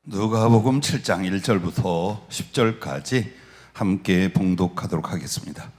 누가복음 7장 1절부터 10절까지 함께 봉독하도록 하겠습니다.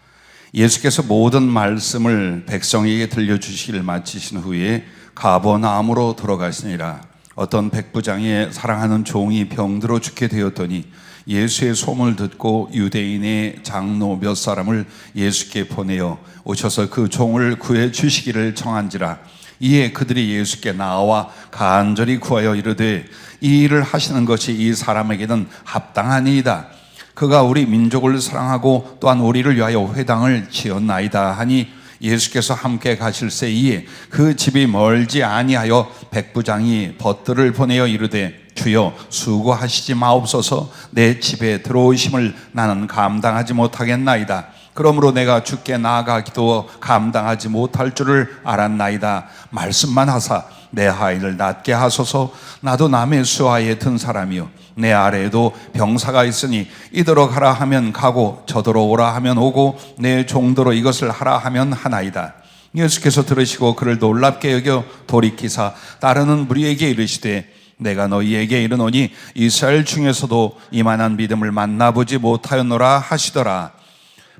예수께서 모든 말씀을 백성에게 들려주시기를 마치신 후에 가버나움으로 들어가시니라. 어떤 백부장의 사랑하는 종이 병들어 죽게 되었더니 예수의 소문을 듣고 유대인의 장로 몇 사람을 예수께 보내어 오셔서 그 종을 구해 주시기를 청한지라. 이에 그들이 예수께 나와 간절히 구하여 이르되 이 일을 하시는 것이 이 사람에게는 합당하니이다. 그가 우리 민족을 사랑하고 또한 우리를 위하여 회당을 지었나이다 하니 예수께서 함께 가실새이에 그 집이 멀지 아니하여 백부장이 벗들을 보내어 이르되 주여 수고하시지 마옵소서. 내 집에 들어오심을 나는 감당하지 못하겠나이다. 그러므로 내가 주께 나아가기도 감당하지 못할 줄을 알았나이다. 말씀만 하사 내 하인을 낫게 하소서. 나도 남의 수하에 든 사람이요 내 아래에도 병사가 있으니 이더러 가라 하면 가고 저더러 오라 하면 오고 내 종도로 이것을 하라 하면 하나이다. 예수께서 들으시고 그를 놀랍게 여겨 돌이키사 따르는 무리에게 이르시되 내가 너희에게 이르노니 이스라엘 중에서도 이만한 믿음을 만나보지 못하였노라 하시더라.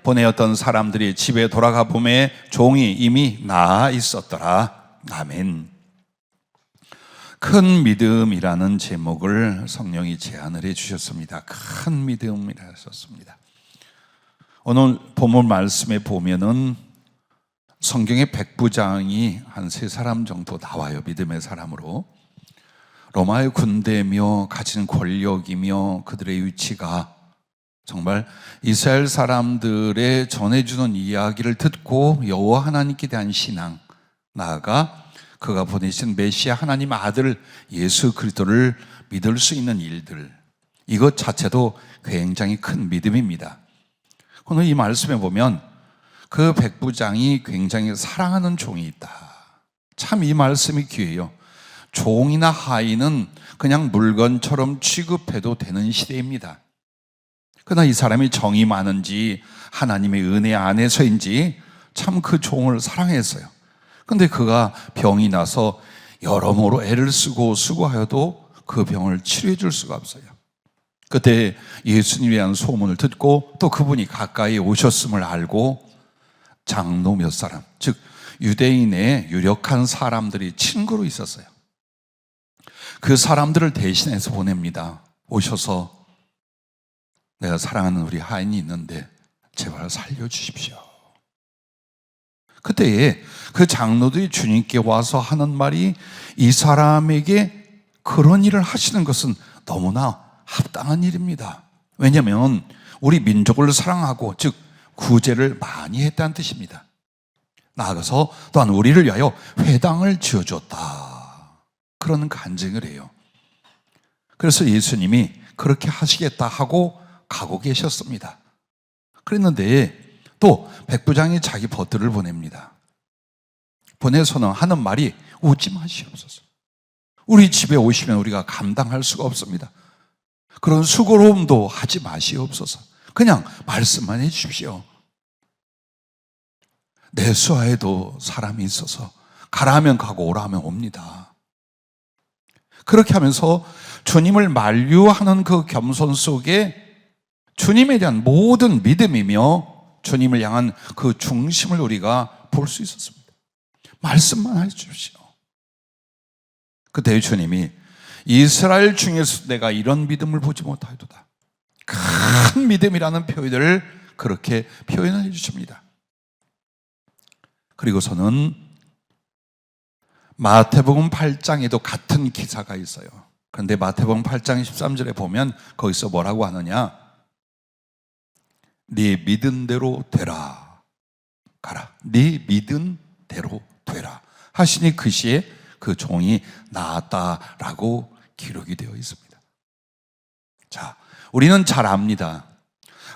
보내었던 사람들이 집에 돌아가 보매 종이 이미 나아 있었더라. 아멘. 큰 믿음이라는 제목을 성령이 제안을 해주셨습니다. 큰 믿음이라 하셨습니다. 오늘 본문 말씀에 보면은 성경의 백부장이 한 3사람 정도 나와요. 믿음의 사람으로. 로마의 군대며 가진 권력이며 그들의 위치가 정말 이스라엘 사람들의 전해주는 이야기를 듣고 여호와 하나님께 대한 신앙, 나아가 그가 보내신 메시아 하나님 아들 예수 그리스도를 믿을 수 있는 일들, 이것 자체도 굉장히 큰 믿음입니다. 오늘 이 말씀에 보면 그 백부장이 굉장히 사랑하는 종이 있다. 참 이 말씀이 귀해요. 종이나 하인은 그냥 물건처럼 취급해도 되는 시대입니다. 그러나 이 사람이 정이 많은지 하나님의 은혜 안에서인지 참 그 종을 사랑했어요. 근데 그가 병이 나서 여러모로 애를 쓰고 수고하여도 그 병을 치료해 줄 수가 없어요. 그때 예수님에 대한 소문을 듣고 또 그분이 가까이 오셨음을 알고 장로 몇 사람, 즉 유대인의 유력한 사람들이 친구로 있었어요. 그 사람들을 대신해서 보냅니다. 오셔서 내가 사랑하는 우리 하인이 있는데 제발 살려주십시오. 그때에 그 장로들이 주님께 와서 하는 말이 이 사람에게 그런 일을 하시는 것은 너무나 합당한 일입니다. 왜냐하면 우리 민족을 사랑하고 즉 구제를 많이 했다는 뜻입니다. 나아가서 또한 우리를 위하여 회당을 지어줬다. 그런 간증을 해요. 그래서 예수님이 그렇게 하시겠다 하고 가고 계셨습니다. 그랬는데 또 백부장이 자기 벗들을 보냅니다. 보내서는 하는 말이 오지 마시옵소서. 우리 집에 오시면 우리가 감당할 수가 없습니다. 그런 수고로움도 하지 마시옵소서. 그냥 말씀만 해 주십시오. 내 수하에도 사람이 있어서 가라 하면 가고 오라 하면 옵니다. 그렇게 하면서 주님을 만류하는 그 겸손 속에 주님에 대한 모든 믿음이며 주님을 향한 그 중심을 우리가 볼 수 있었습니다. 말씀만 해주십시오. 그때 주님이 이스라엘 중에서 내가 이런 믿음을 보지 못하였도다. 큰 믿음이라는 표현을 그렇게 표현해 주십니다. 그리고서는 마태복음 8장에도 같은 기사가 있어요. 그런데 마태복음 8장 13절에 보면 거기서 뭐라고 하느냐? 네 믿은 대로 되라. 가라. 네 믿은 대로 되라. 하시니 그 시에 그 종이 나았다라고 기록이 되어 있습니다. 자, 우리는 잘 압니다.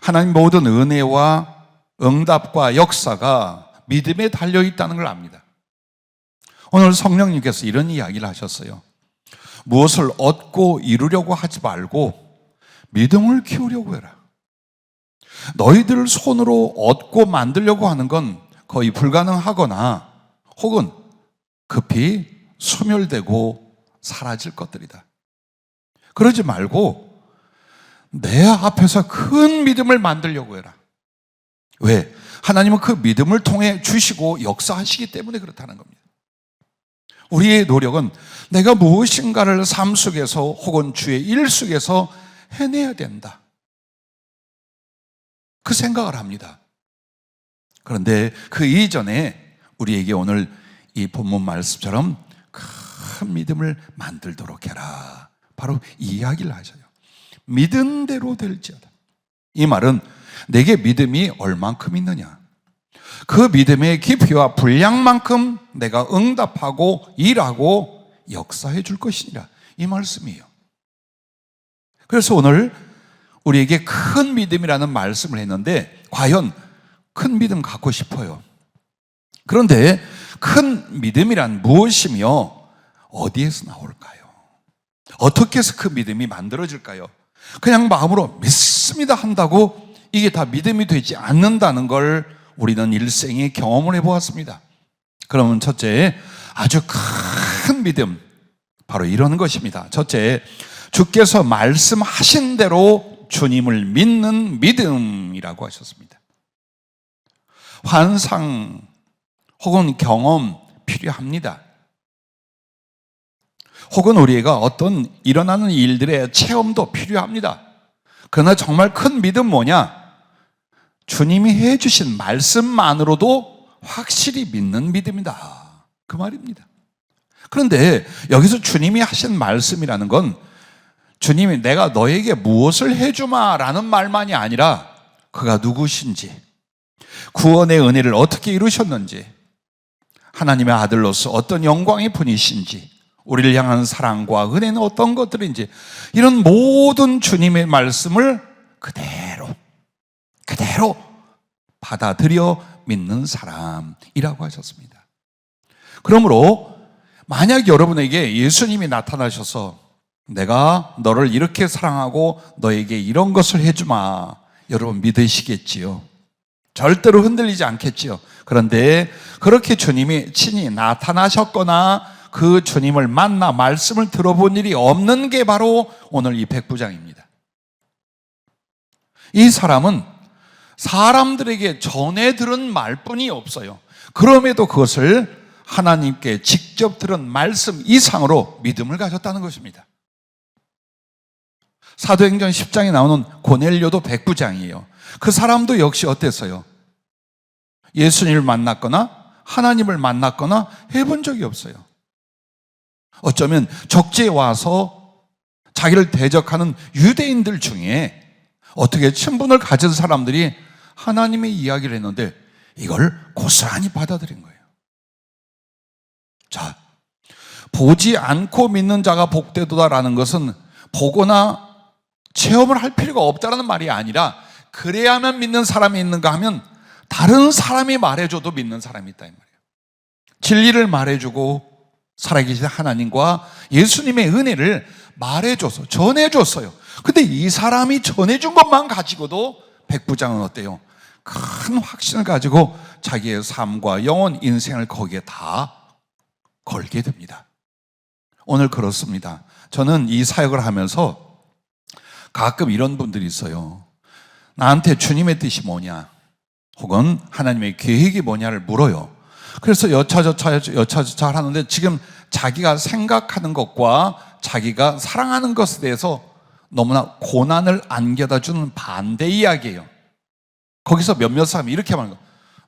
하나님 모든 은혜와 응답과 역사가 믿음에 달려 있다는 걸 압니다. 오늘 성령님께서 이런 이야기를 하셨어요. 무엇을 얻고 이루려고 하지 말고 믿음을 키우려고 해라. 너희들 손으로 얻고 만들려고 하는 건 거의 불가능하거나 혹은 급히 소멸되고 사라질 것들이다. 그러지 말고 내 앞에서 큰 믿음을 만들려고 해라. 왜? 하나님은 그 믿음을 통해 주시고 역사하시기 때문에 그렇다는 겁니다. 우리의 노력은 내가 무엇인가를 삶 속에서 혹은 주의 일 속에서 해내야 된다, 그 생각을 합니다. 그런데 그 이전에 우리에게 오늘 이 본문 말씀처럼 큰 믿음을 만들도록 해라, 바로 이 이야기를 하셔요. 믿은 대로 될지어다. 이 말은 내게 믿음이 얼만큼 있느냐, 그 믿음의 깊이와 분량만큼 내가 응답하고 일하고 역사해 줄 것이니라, 이 말씀이에요. 그래서 오늘 우리에게 큰 믿음이라는 말씀을 했는데, 과연 큰 믿음 갖고 싶어요. 그런데 큰 믿음이란 무엇이며 어디에서 나올까요? 어떻게 해서 그 믿음이 만들어질까요? 그냥 마음으로 믿습니다 한다고 이게 다 믿음이 되지 않는다는 걸 우리는 일생에 경험을 해보았습니다. 그러면 첫째, 아주 큰 믿음, 바로 이런 것입니다. 첫째, 주께서 말씀하신 대로 주님을 믿는 믿음이라고 하셨습니다. 환상 혹은 경험 필요합니다. 혹은 우리가 어떤 일어나는 일들의 체험도 필요합니다. 그러나 정말 큰 믿음 뭐냐? 주님이 해주신 말씀만으로도 확실히 믿는 믿음이다, 그 말입니다. 그런데 여기서 주님이 하신 말씀이라는 건 주님이 내가 너에게 무엇을 해주마 라는 말만이 아니라 그가 누구신지, 구원의 은혜를 어떻게 이루셨는지, 하나님의 아들로서 어떤 영광의 분이신지, 우리를 향한 사랑과 은혜는 어떤 것들인지, 이런 모든 주님의 말씀을 그대로 받아들여 믿는 사람이라고 하셨습니다. 그러므로 만약 여러분에게 예수님이 나타나셔서 내가 너를 이렇게 사랑하고 너에게 이런 것을 해주마, 여러분 믿으시겠지요? 절대로 흔들리지 않겠지요? 그런데 그렇게 주님이 친히 나타나셨거나 그 주님을 만나 말씀을 들어본 일이 없는 게 바로 오늘 이 백부장입니다. 이 사람은 사람들에게 전해 들은 말뿐이 없어요. 그럼에도 그것을 하나님께 직접 들은 말씀 이상으로 믿음을 가졌다는 것입니다. 사도행전 10장에 나오는 고넬료도 백부장이에요. 그 사람도 역시 어땠어요? 예수님을 만났거나 하나님을 만났거나 해본 적이 없어요. 어쩌면 적지에 와서 자기를 대적하는 유대인들 중에 어떻게 친분을 가진 사람들이 하나님의 이야기를 했는데 이걸 고스란히 받아들인 거예요. 자, 보지 않고 믿는 자가 복되도다라는 것은 보거나 체험을 할 필요가 없다는 말이 아니라, 그래야만 믿는 사람이 있는가 하면 다른 사람이 말해줘도 믿는 사람이 있다 이 말이에요. 진리를 말해주고 살아계신 하나님과 예수님의 은혜를 말해줘서 전해줬어요. 근데 이 사람이 전해준 것만 가지고도 백부장은 어때요? 큰 확신을 가지고 자기의 삶과 영혼, 인생을 거기에 다 걸게 됩니다. 오늘 그렇습니다. 저는 이 사역을 하면서 가끔 이런 분들이 있어요. 나한테 주님의 뜻이 뭐냐, 혹은 하나님의 계획이 뭐냐를 물어요. 그래서 여차저차 하는데 지금 자기가 생각하는 것과 자기가 사랑하는 것에 대해서 너무나 고난을 안겨다 주는 반대 이야기예요. 거기서 몇몇 사람이 이렇게 말하는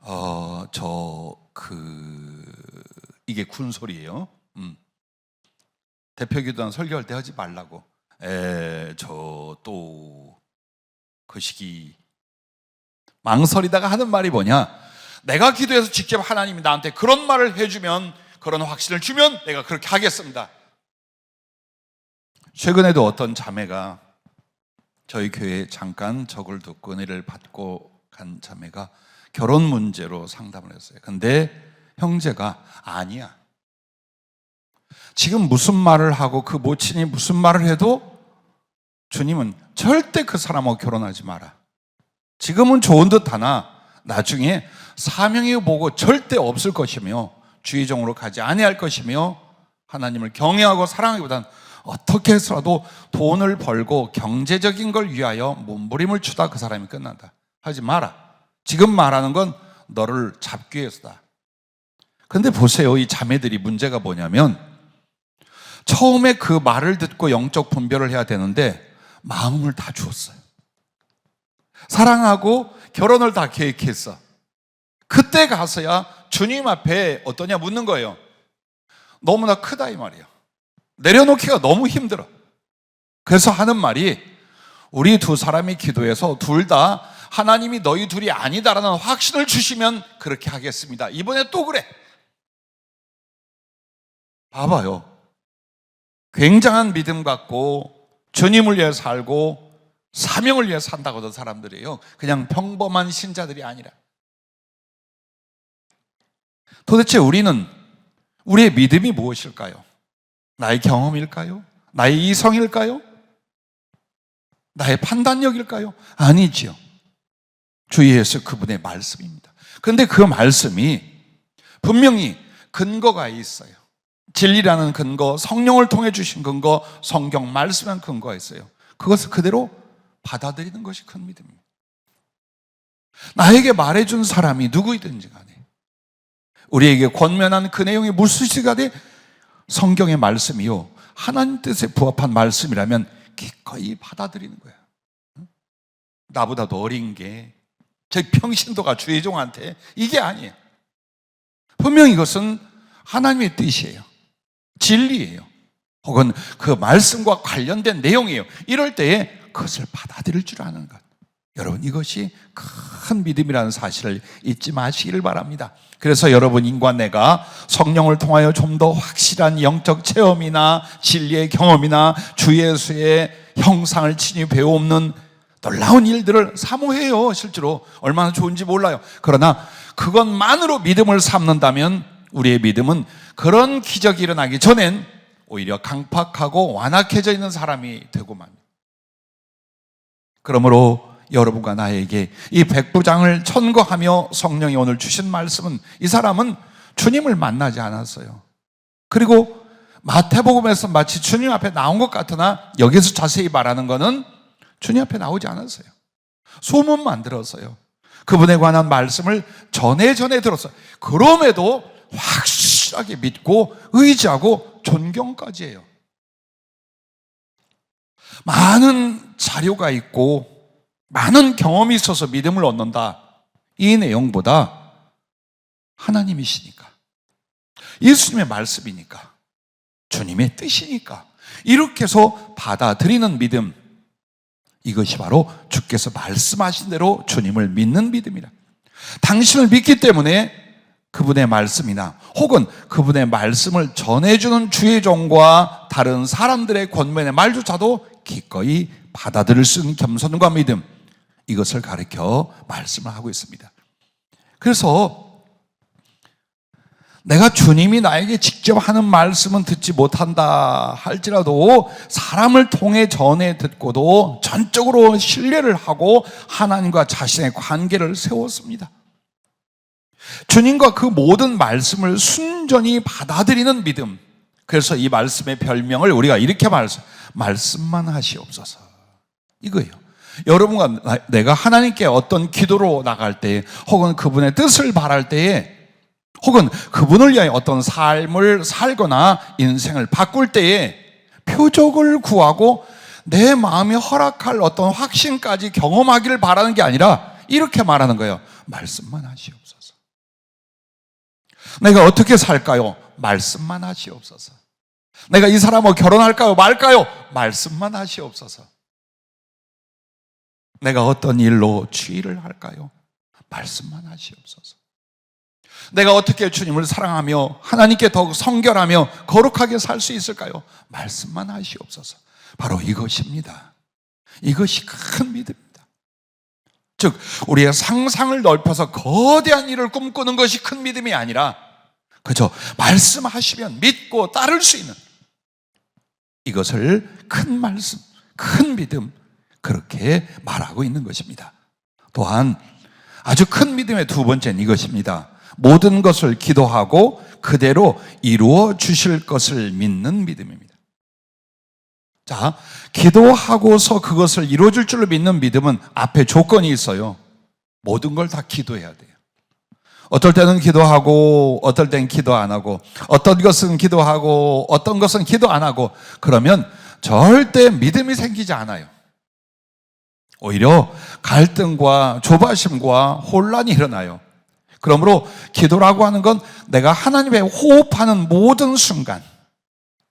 거예요. 이게 군소리예요. 대표기도원 설교할 때 하지 말라고. 그 시기 망설이다가 하는 말이 뭐냐, 내가 기도해서 직접 하나님이 나한테 그런 말을 해주면, 그런 확신을 주면 내가 그렇게 하겠습니다. 최근에도 어떤 자매가 저희 교회에 잠깐 적을 듣고 은혜를 받고 간 자매가 결혼 문제로 상담을 했어요. 근데 형제가 아니야, 지금 무슨 말을 하고 그 모친이 무슨 말을 해도 주님은 절대 그 사람하고 결혼하지 마라. 지금은 좋은 듯 하나 나중에 사명이 보고 절대 없을 것이며 주의종으로 가지 아니할 것이며 하나님을 경외하고 사랑하기보다는 어떻게 해서라도 돈을 벌고 경제적인 걸 위하여 몸부림을 추다 그 사람이 끝난다. 하지 마라. 지금 말하는 건 너를 잡기 위해서다. 그런데 보세요. 이 자매들이 문제가 뭐냐면 처음에 그 말을 듣고 영적 분별을 해야 되는데 마음을 다 주었어요. 사랑하고 결혼을 다 계획했어. 그때 가서야 주님 앞에 어떠냐 묻는 거예요. 너무나 크다 이 말이에요. 내려놓기가 너무 힘들어. 그래서 하는 말이 우리 두 사람이 기도해서 둘 다 하나님이 너희 둘이 아니다라는 확신을 주시면 그렇게 하겠습니다. 이번에 또 그래. 봐봐요. 굉장한 믿음 갖고 주님을 위해 살고 사명을 위해 산다고 하던 사람들이에요. 그냥 평범한 신자들이 아니라. 도대체 우리는 우리의 믿음이 무엇일까요? 나의 경험일까요? 나의 이성일까요? 나의 판단력일까요? 아니지요. 주 예수 그분의 말씀입니다. 그런데 그 말씀이 분명히 근거가 있어요. 진리라는 근거, 성령을 통해 주신 근거, 성경 말씀한 근거가 있어요. 그것을 그대로 받아들이는 것이 큰 믿음입니다. 나에게 말해준 사람이 누구이든지 간에 우리에게 권면한 그 내용이 무엇이가되 성경의 말씀이요 하나님 뜻에 부합한 말씀이라면 기꺼이 받아들이는 거예요. 나보다 더 어린 게 제 평신도가 주의 종한테 이게 아니에요. 분명히 이것은 하나님의 뜻이에요. 진리예요. 혹은 그 말씀과 관련된 내용이에요. 이럴 때에 그것을 받아들일 줄 아는 것. 여러분 이것이 큰 믿음이라는 사실을 잊지 마시기를 바랍니다. 그래서 여러분과 내가 성령을 통하여 좀 더 확실한 영적 체험이나 진리의 경험이나 주 예수의 형상을 친히 배워옵는 놀라운 일들을 사모해요. 실제로 얼마나 좋은지 몰라요. 그러나 그것만으로 믿음을 삼는다면 우리의 믿음은 그런 기적이 일어나기 전엔 오히려 강팍하고 완악해져 있는 사람이 되고 맙니다. 그러므로 여러분과 나에게 이 백부장을 천거하며 성령이 오늘 주신 말씀은 이 사람은 주님을 만나지 않았어요. 그리고 마태복음에서 마치 주님 앞에 나온 것 같으나 여기서 자세히 말하는 것은 주님 앞에 나오지 않았어요. 소문만 들었어요. 그분에 관한 말씀을 전에 들었어요. 그럼에도 확실하게 믿고 의지하고 존경까지 해요. 많은 자료가 있고 많은 경험이 있어서 믿음을 얻는다. 이 내용보다 하나님이시니까, 예수님의 말씀이니까, 주님의 뜻이니까 이렇게 해서 받아들이는 믿음, 이것이 바로 주께서 말씀하신 대로 주님을 믿는 믿음이라. 당신을 믿기 때문에 그분의 말씀이나 혹은 그분의 말씀을 전해주는 주의 종과 다른 사람들의 권면의 말조차도 기꺼이 받아들일 수 있는 겸손과 믿음, 이것을 가르쳐 말씀을 하고 있습니다. 그래서 내가 주님이 나에게 직접 하는 말씀은 듣지 못한다 할지라도 사람을 통해 전해 듣고도 전적으로 신뢰를 하고 하나님과 자신의 관계를 세웠습니다. 주님과 그 모든 말씀을 순전히 받아들이는 믿음. 그래서 이 말씀의 별명을 우리가 이렇게 말씀만 하시옵소서, 이거예요. 여러분과 내가 하나님께 어떤 기도로 나갈 때, 혹은 그분의 뜻을 바랄 때에, 혹은 그분을 위하여 어떤 삶을 살거나 인생을 바꿀 때에 표적을 구하고 내 마음이 허락할 어떤 확신까지 경험하기를 바라는 게 아니라 이렇게 말하는 거예요. 말씀만 하시옵소서. 내가 어떻게 살까요? 말씀만 하시옵소서. 내가 이 사람하고 결혼할까요? 말까요? 말씀만 하시옵소서. 내가 어떤 일로 주의를 할까요? 말씀만 하시옵소서. 내가 어떻게 주님을 사랑하며 하나님께 더욱 성결하며 거룩하게 살 수 있을까요? 말씀만 하시옵소서. 바로 이것입니다. 이것이 큰 믿음입니다. 즉 우리의 상상을 넓혀서 거대한 일을 꿈꾸는 것이 큰 믿음이 아니라 그저 말씀하시면 믿고 따를 수 있는, 이것을 큰 말씀, 큰 믿음, 그렇게 말하고 있는 것입니다. 또한 아주 큰 믿음의 두 번째는 이것입니다. 모든 것을 기도하고 그대로 이루어 주실 것을 믿는 믿음입니다. 자, 기도하고서 그것을 이루어질 줄로 믿는 믿음은 앞에 조건이 있어요. 모든 걸 다 기도해야 돼요. 어떨 때는 기도하고 어떨 때는 기도 안 하고 어떤 것은 기도하고 어떤 것은 기도 안 하고 그러면 절대 믿음이 생기지 않아요. 오히려 갈등과 조바심과 혼란이 일어나요. 그러므로 기도라고 하는 건 내가 하나님에 호흡하는 모든 순간,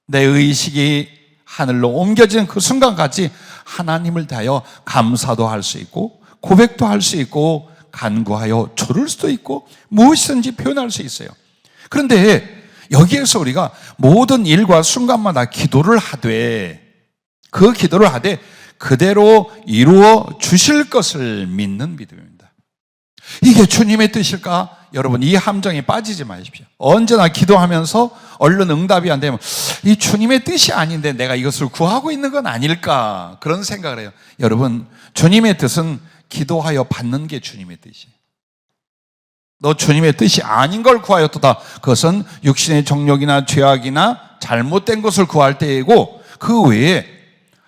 내 의식이 하늘로 옮겨지는 그 순간까지 하나님을 대하여 감사도 할 수 있고 고백도 할 수 있고 간구하여 조를 수도 있고 무엇이든지 표현할 수 있어요. 그런데 여기에서 우리가 모든 일과 순간마다 기도를 하되 그 기도를 하되 그대로 이루어 주실 것을 믿는 믿음입니다. 이게 주님의 뜻일까? 여러분, 이 함정에 빠지지 마십시오. 언제나 기도하면서 얼른 응답이 안 되면 이 주님의 뜻이 아닌데 내가 이것을 구하고 있는 건 아닐까, 그런 생각을 해요. 여러분, 주님의 뜻은 기도하여 받는 게 주님의 뜻이에요. 너 주님의 뜻이 아닌 걸 구하였도다. 그것은 육신의 정욕이나 죄악이나 잘못된 것을 구할 때이고 그 외에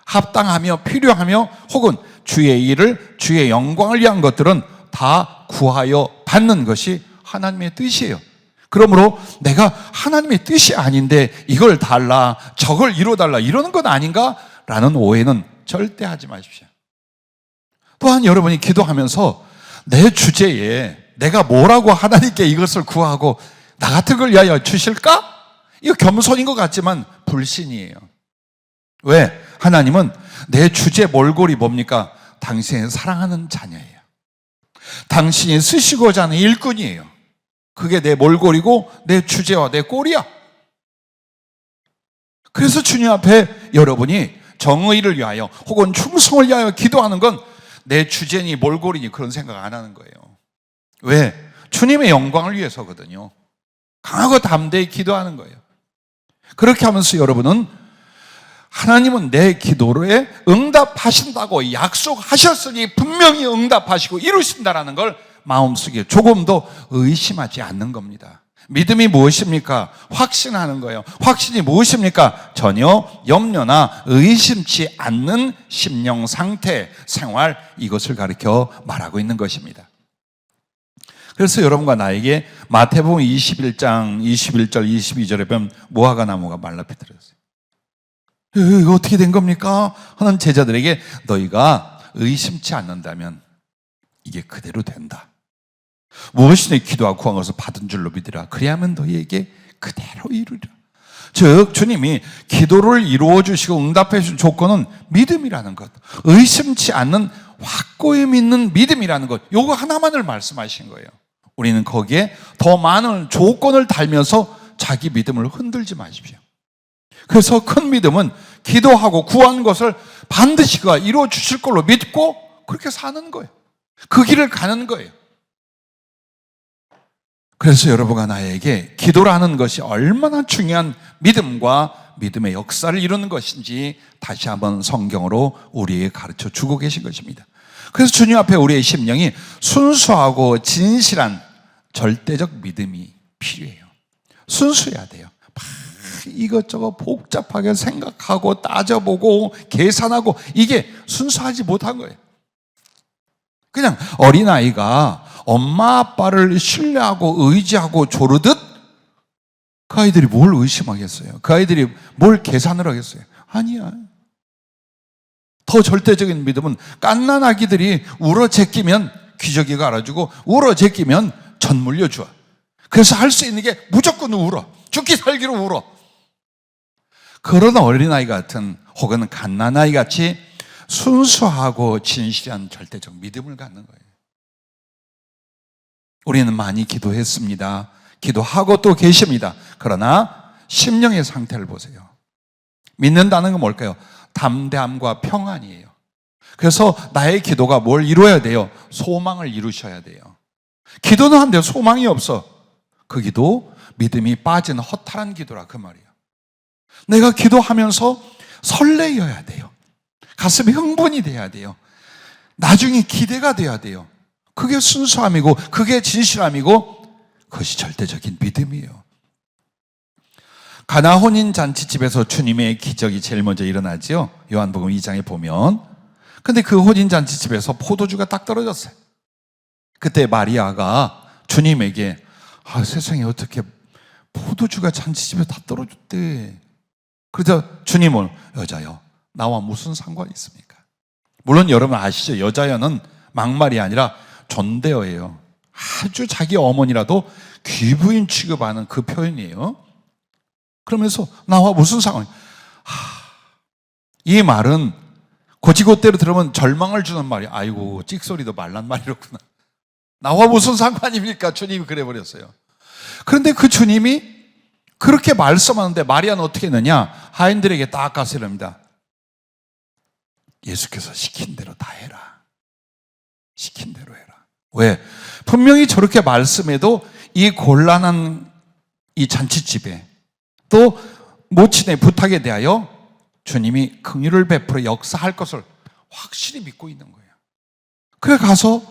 합당하며 필요하며 혹은 주의 일을, 주의 영광을 위한 것들은 다 구하여 받는 것이 하나님의 뜻이에요. 그러므로 내가 하나님의 뜻이 아닌데 이걸 달라, 저걸 이뤄달라 이러는 건 아닌가? 라는 오해는 절대 하지 마십시오. 또한 여러분이 기도하면서 내 주제에 내가 뭐라고 하나님께 이것을 구하고 나 같은 걸 위하여 주실까? 이거 겸손인 것 같지만 불신이에요. 왜? 하나님은 내 주제 몰골이 뭡니까? 당신의 사랑하는 자녀예요. 당신이 쓰시고자 하는 일꾼이에요. 그게 내 몰골이고 내 주제와 내 꼴이야. 그래서 주님 앞에 여러분이 정의를 위하여 혹은 충성을 위하여 기도하는 건 내 주제니 몰골이니 그런 생각 안 하는 거예요. 왜? 주님의 영광을 위해서거든요. 강하고 담대히 기도하는 거예요. 그렇게 하면서 여러분은 하나님은 내 기도에 응답하신다고 약속하셨으니 분명히 응답하시고 이루신다라는 걸 마음속에 조금 더 의심하지 않는 겁니다. 믿음이 무엇입니까? 확신하는 거예요. 확신이 무엇입니까? 전혀 염려나 의심치 않는 심령 상태, 생활, 이것을 가리켜 말하고 있는 것입니다. 그래서 여러분과 나에게 마태복음 21장 21절 22절에 보면 무화과 나무가 말라 비틀어졌어요. 이거 어떻게 된 겁니까? 하는 제자들에게 너희가 의심치 않는다면 이게 그대로 된다. 무엇이든 기도하고 구한 것을 받은 줄로 믿으라. 그래야만 너희에게 그대로 이루리라. 즉 주님이 기도를 이루어 주시고 응답해 주신 조건은 믿음이라는 것, 의심치 않는 확고히 믿는 믿음이라는 것, 요거 하나만을 말씀하신 거예요. 우리는 거기에 더 많은 조건을 달면서 자기 믿음을 흔들지 마십시오. 그래서 큰 믿음은 기도하고 구한 것을 반드시 그가 이루어 주실 걸로 믿고 그렇게 사는 거예요. 그 길을 가는 거예요. 그래서 여러분과 나에게 기도라는 것이 얼마나 중요한 믿음과 믿음의 역사를 이루는 것인지 다시 한번 성경으로 우리에게 가르쳐 주고 계신 것입니다. 그래서 주님 앞에 우리의 심령이 순수하고 진실한 절대적 믿음이 필요해요. 순수해야 돼요. 이것저것 복잡하게 생각하고 따져보고 계산하고 이게 순수하지 못한 거예요. 그냥 어린아이가 엄마 아빠를 신뢰하고 의지하고 조르듯 그 아이들이 뭘 의심하겠어요? 그 아이들이 뭘 계산을 하겠어요? 아니야. 더 절대적인 믿음은 갓난 아기들이 울어 제끼면 기저귀가 알아주고 울어 제끼면 젖 물려줘. 그래서 할 수 있는 게 무조건 울어. 죽기 살기로 울어. 그런 어린아이 같은 혹은 갓난아이 같이 순수하고 진실한 절대적 믿음을 갖는 거예요. 우리는 많이 기도했습니다. 기도하고 또 계십니다. 그러나 심령의 상태를 보세요. 믿는다는 건 뭘까요? 담대함과 평안이에요. 그래서 나의 기도가 뭘 이루어야 돼요? 소망을 이루셔야 돼요. 기도는 한데 소망이 없어. 그 기도 믿음이 빠진 허탈한 기도라 그 말이에요. 내가 기도하면서 설레어야 돼요. 가슴이 흥분이 돼야 돼요. 나중에 기대가 돼야 돼요. 그게 순수함이고 그게 진실함이고 그것이 절대적인 믿음이에요. 가나 혼인 잔치집에서 주님의 기적이 제일 먼저 일어나지요. 요한복음 2장에 보면. 근데 그 혼인 잔치집에서 포도주가 딱 떨어졌어요. 그때 마리아가 주님에게 세상에 어떻게 포도주가 잔치집에 다 떨어졌대. 그래서 주님은 여자여 나와 무슨 상관이 있습니까? 물론 여러분 아시죠? 여자여는 막말이 아니라 존대어예요. 아주 자기 어머니라도 귀부인 취급하는 그 표현이에요. 그러면서 나와 무슨 상관이? 이 말은 곧이곧대로 들으면 절망을 주는 말이야. 아이고 찍소리도 말란 말이었구나. 나와 무슨 상관입니까? 주님이 그래 버렸어요. 그런데 그 주님이 그렇게 말씀하는데 마리아는 어떻게 했느냐? 하인들에게 딱 가서 이럽니다. 예수께서 시킨 대로 다 해라. 시킨 대로 해라. 왜? 분명히 저렇게 말씀해도 이 곤란한 이 잔치집에 또 모친의 부탁에 대하여 주님이 긍휼을 베풀어 역사할 것을 확실히 믿고 있는 거예요. 그래 가서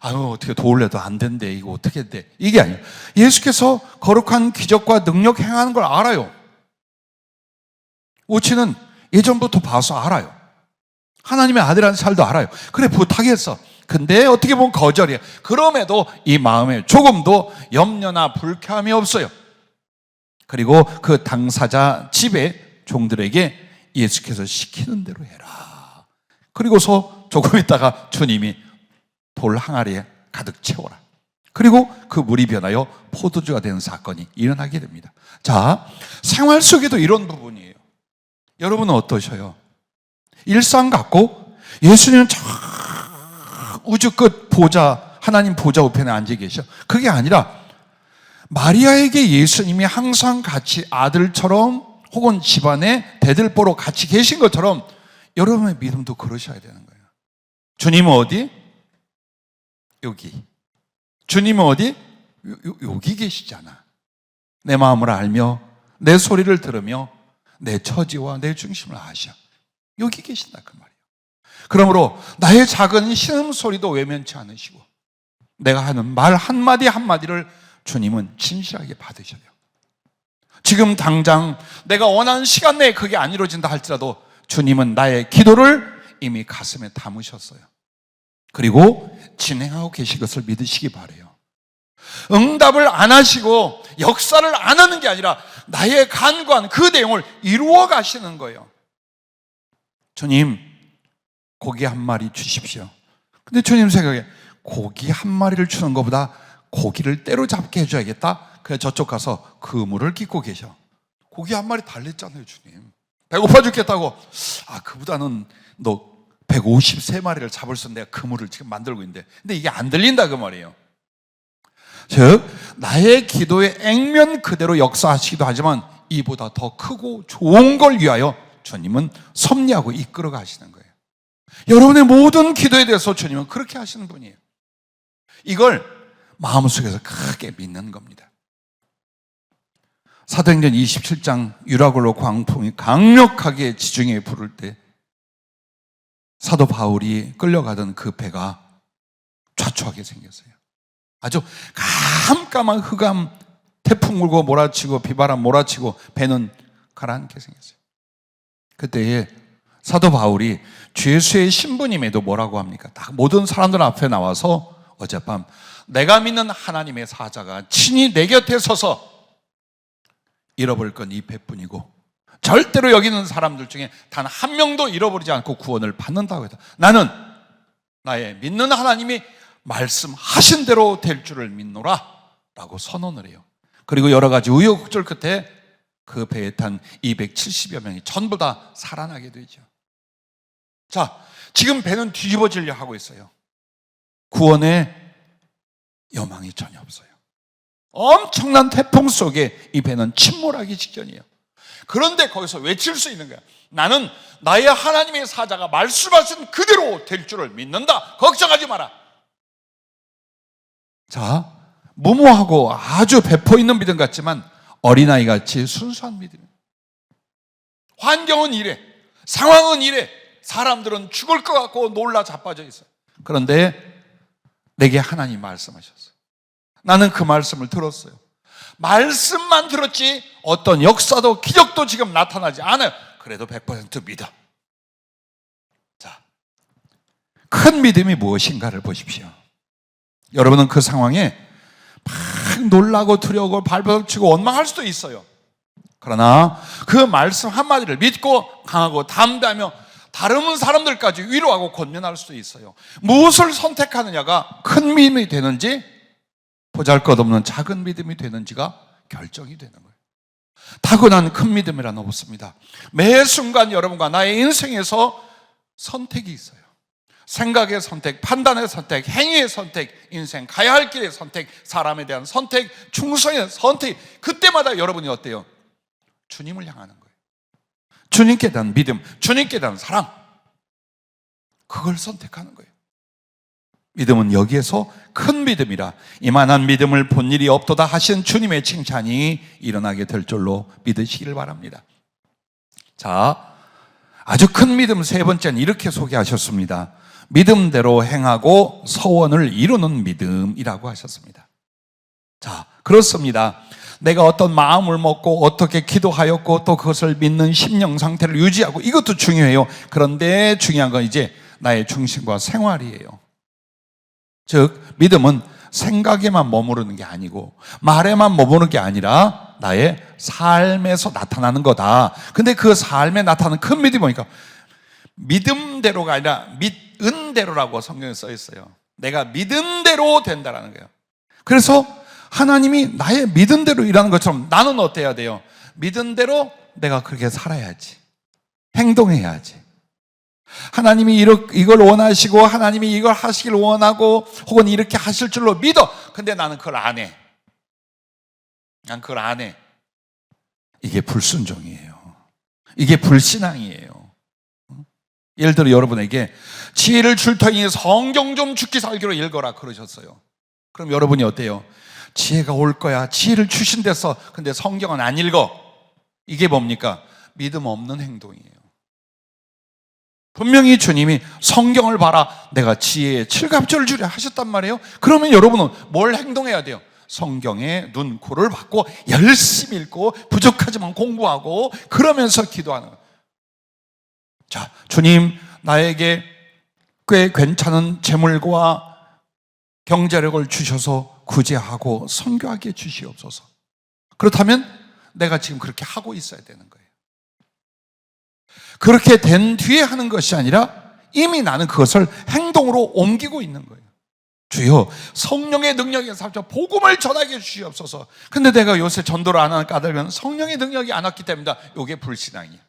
어떻게 도울래도 안 된대. 이거 어떻게 돼? 이게 아니에요. 예수께서 거룩한 기적과 능력 행하는 걸 알아요. 모친은 예전부터 봐서 알아요. 하나님의 아들이라는 살도 알아요. 그래 부탁했어. 근데 어떻게 보면 거절이에요. 그럼에도 이 마음에 조금도 염려나 불쾌함이 없어요. 그리고 그 당사자 집에 종들에게 예수께서 시키는 대로 해라. 그리고서 조금 있다가 주님이 돌 항아리에 가득 채워라. 그리고 그 물이 변하여 포도주가 되는 사건이 일어나게 됩니다. 자, 생활 속에도 이런 부분이에요. 여러분은 어떠셔요? 일상 같고 예수님은 저 우주 끝 보좌, 하나님 보좌 우편에 앉아 계셔. 그게 아니라 마리아에게 예수님이 항상 같이 아들처럼 혹은 집안에 대들보로 같이 계신 것처럼 여러분의 믿음도 그러셔야 되는 거예요. 주님은 어디? 여기. 주님은 어디? 여기 계시잖아. 내 마음을 알며 내 소리를 들으며 내 처지와 내 중심을 아셔. 여기 계신다 그 말이에요. 그러므로 나의 작은 신음소리도 외면치 않으시고 내가 하는 말 한마디 한마디를 주님은 진실하게 받으셔요. 지금 당장 내가 원하는 시간 내에 그게 안 이루어진다 할지라도 주님은 나의 기도를 이미 가슴에 담으셨어요. 그리고 진행하고 계신 것을 믿으시기 바라요. 응답을 안 하시고 역사를 안 하는 게 아니라 나의 간구한 그 내용을 이루어 가시는 거예요. 주님, 고기 한 마리 주십시오. 근데 주님 생각에 고기 한 마리를 주는 것보다 고기를 때로잡게 해줘야겠다. 그래서 저쪽 가서 그물을 깃고 계셔. 고기 한 마리 달랬잖아요, 주님. 배고파 죽겠다고. 그보다는 너 153마리를 잡을 수 있는 내가 그물을 지금 만들고 있는데. 근데 이게 안 들린다 그 말이에요. 즉 나의 기도의 액면 그대로 역사하시기도 하지만 이보다 더 크고 좋은 걸 위하여 주님은 섭리하고 이끌어 가시는 거예요. 여러분의 모든 기도에 대해서 주님은 그렇게 하시는 분이에요. 이걸 마음속에서 크게 믿는 겁니다. 사도행전 27장 유라굴로 광풍이 강력하게 지중해에 부를 때 사도 바울이 끌려가던 그 배가 좌초하게 생겼어요. 아주 깜깜한 흑암, 태풍 불고 몰아치고 비바람 몰아치고 배는 가라앉게 생겼어요. 그때에 사도 바울이 주 예수의 신부님에도 뭐라고 합니까? 다 모든 사람들 앞에 나와서 어젯밤 내가 믿는 하나님의 사자가 친히 내 곁에 서서 잃어버릴 건 이 배뿐이고 절대로 여기 있는 사람들 중에 단 한 명도 잃어버리지 않고 구원을 받는다고 했다. 나는 나의 믿는 하나님이 말씀하신 대로 될 줄을 믿노라 라고 선언을 해요. 그리고 여러 가지 우여곡절 끝에 그 배에 탄 270여 명이 전부 다 살아나게 되죠. 자, 지금 배는 뒤집어지려 하고 있어요. 구원의 여망이 전혀 없어요. 엄청난 태풍 속에 이 배는 침몰하기 직전이에요. 그런데 거기서 외칠 수 있는 거야. 나는 나의 하나님의 사자가 말씀하신 그대로 될 줄을 믿는다. 걱정하지 마라. 자, 무모하고 아주 배포 있는 믿음 같지만 어린아이 같이 순수한 믿음. 환경은 이래, 상황은 이래, 사람들은 죽을 것 같고 놀라 자빠져 있어요. 그런데 내게 하나님 말씀하셨어요. 나는 그 말씀을 들었어요. 말씀만 들었지 어떤 역사도 기적도 지금 나타나지 않아요. 그래도 100% 믿어. 자, 큰 믿음이 무엇인가를 보십시오. 여러분은 그 상황에 막 놀라고 두려워 발버둥치고 원망할 수도 있어요. 그러나 그 말씀 한마디를 믿고 강하고 담대하며 다른 사람들까지 위로하고 권면할 수도 있어요. 무엇을 선택하느냐가 큰 믿음이 되는지 보잘것없는 작은 믿음이 되는지가 결정이 되는 거예요. 타고난 큰 믿음이란 없습니다. 매 순간 여러분과 나의 인생에서 선택이 있어요. 생각의 선택, 판단의 선택, 행위의 선택, 인생 가야 할 길의 선택, 사람에 대한 선택, 충성의 선택. 그때마다 여러분이 어때요? 주님을 향하는 거예요. 주님께 대한 믿음, 주님께 대한 사랑, 그걸 선택하는 거예요. 믿음은 여기에서 큰 믿음이라 이만한 믿음을 본 일이 없도다 하신 주님의 칭찬이 일어나게 될 줄로 믿으시길 바랍니다. 자, 아주 큰 믿음 세 번째는 이렇게 소개하셨습니다. 믿음대로 행하고 소원을 이루는 믿음이라고 하셨습니다. 자, 그렇습니다. 내가 어떤 마음을 먹고 어떻게 기도하였고 또 그것을 믿는 심령 상태를 유지하고 이것도 중요해요. 그런데 중요한 건 이제 나의 중심과 생활이에요. 즉 믿음은 생각에만 머무르는 게 아니고 말에만 머무르는 게 아니라 나의 삶에서 나타나는 거다. 근데 그 삶에 나타나는 큰 믿음이 뭐니까 믿음대로가 아니라 믿은대로라고 성경에 써 있어요. 내가 믿은 대로 된다라는 거예요. 그래서 하나님이 나의 믿은 대로 일하는 것처럼 나는 어때야 돼요? 믿은 대로 내가 그렇게 살아야지. 행동해야지. 하나님이 이걸 원하시고 하나님이 이걸 하시길 원하고 혹은 이렇게 하실 줄로 믿어. 근데 나는 그걸 안 해. 난 그걸 안 해. 이게 불순종이에요. 이게 불신앙이에요. 예를 들어 여러분에게 지혜를 줄 터이니 성경 좀 죽기 살기로 읽어라 그러셨어요. 그럼 여러분이 어때요? 지혜가 올 거야. 지혜를 주신댔어. 근데 성경은 안 읽어. 이게 뭡니까? 믿음 없는 행동이에요. 분명히 주님이 성경을 봐라. 내가 지혜의 칠갑절을 주려 하셨단 말이에요. 그러면 여러분은 뭘 행동해야 돼요? 성경에 눈, 코를 받고 열심히 읽고 부족하지만 공부하고 그러면서 기도하는 거예요. 자, 주님 나에게 꽤 괜찮은 재물과 경제력을 주셔서 구제하고 선교하게 주시옵소서. 그렇다면 내가 지금 그렇게 하고 있어야 되는 거예요. 그렇게 된 뒤에 하는 것이 아니라 이미 나는 그것을 행동으로 옮기고 있는 거예요. 주여 성령의 능력에 살펴 복음을 전하게 주시옵소서. 근데 내가 요새 전도를 안 하는 까닭은 성령의 능력이 안 왔기 때문이다. 이게 불신앙이야.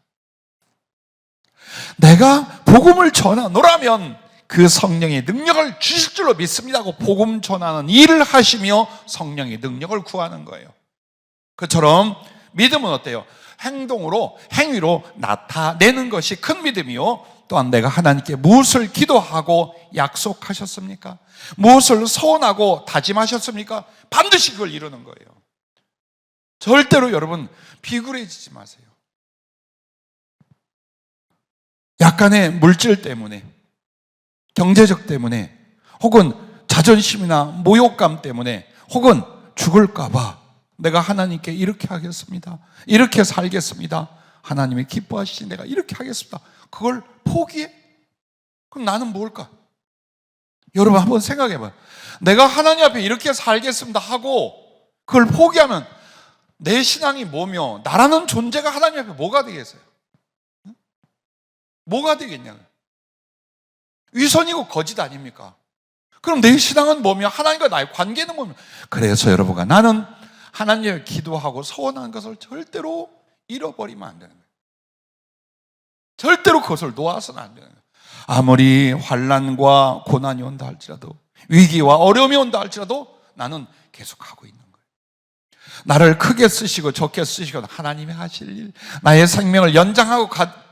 내가 복음을 전하노라면 그 성령의 능력을 주실 줄로 믿습니다 하고 복음 전하는 일을 하시며 성령의 능력을 구하는 거예요. 그처럼 믿음은 어때요? 행동으로, 행위로 나타내는 것이 큰 믿음이요. 또한 내가 하나님께 무엇을 기도하고 약속하셨습니까? 무엇을 소원하고 다짐하셨습니까? 반드시 그걸 이루는 거예요. 절대로 여러분 비굴해지지 마세요. 약간의 물질 때문에, 경제적 때문에, 혹은 자존심이나 모욕감 때문에, 혹은 죽을까 봐 내가 하나님께 이렇게 하겠습니다, 이렇게 살겠습니다, 하나님이 기뻐하시니 내가 이렇게 하겠습니다, 그걸 포기해? 그럼 나는 뭘까? 여러분 한번 생각해봐요. 내가 하나님 앞에 이렇게 살겠습니다 하고 그걸 포기하면 내 신앙이 뭐며 나라는 존재가 하나님 앞에 뭐가 되겠어요? 뭐가 되겠냐고요. 위선이고 거짓 아닙니까? 그럼 내 신앙은 뭐며 하나님과 나의 관계는 뭐며. 그래서 여러분과 나는 하나님께 기도하고 소원한 것을 절대로 잃어버리면 안 되는 거예요. 절대로 그것을 놓아서는 안 되는 거예요. 아무리 환난과 고난이 온다 할지라도, 위기와 어려움이 온다 할지라도 나는 계속하고 있는 거예요. 나를 크게 쓰시고 적게 쓰시고 하나님이 하실 일, 나의 생명을 연장하고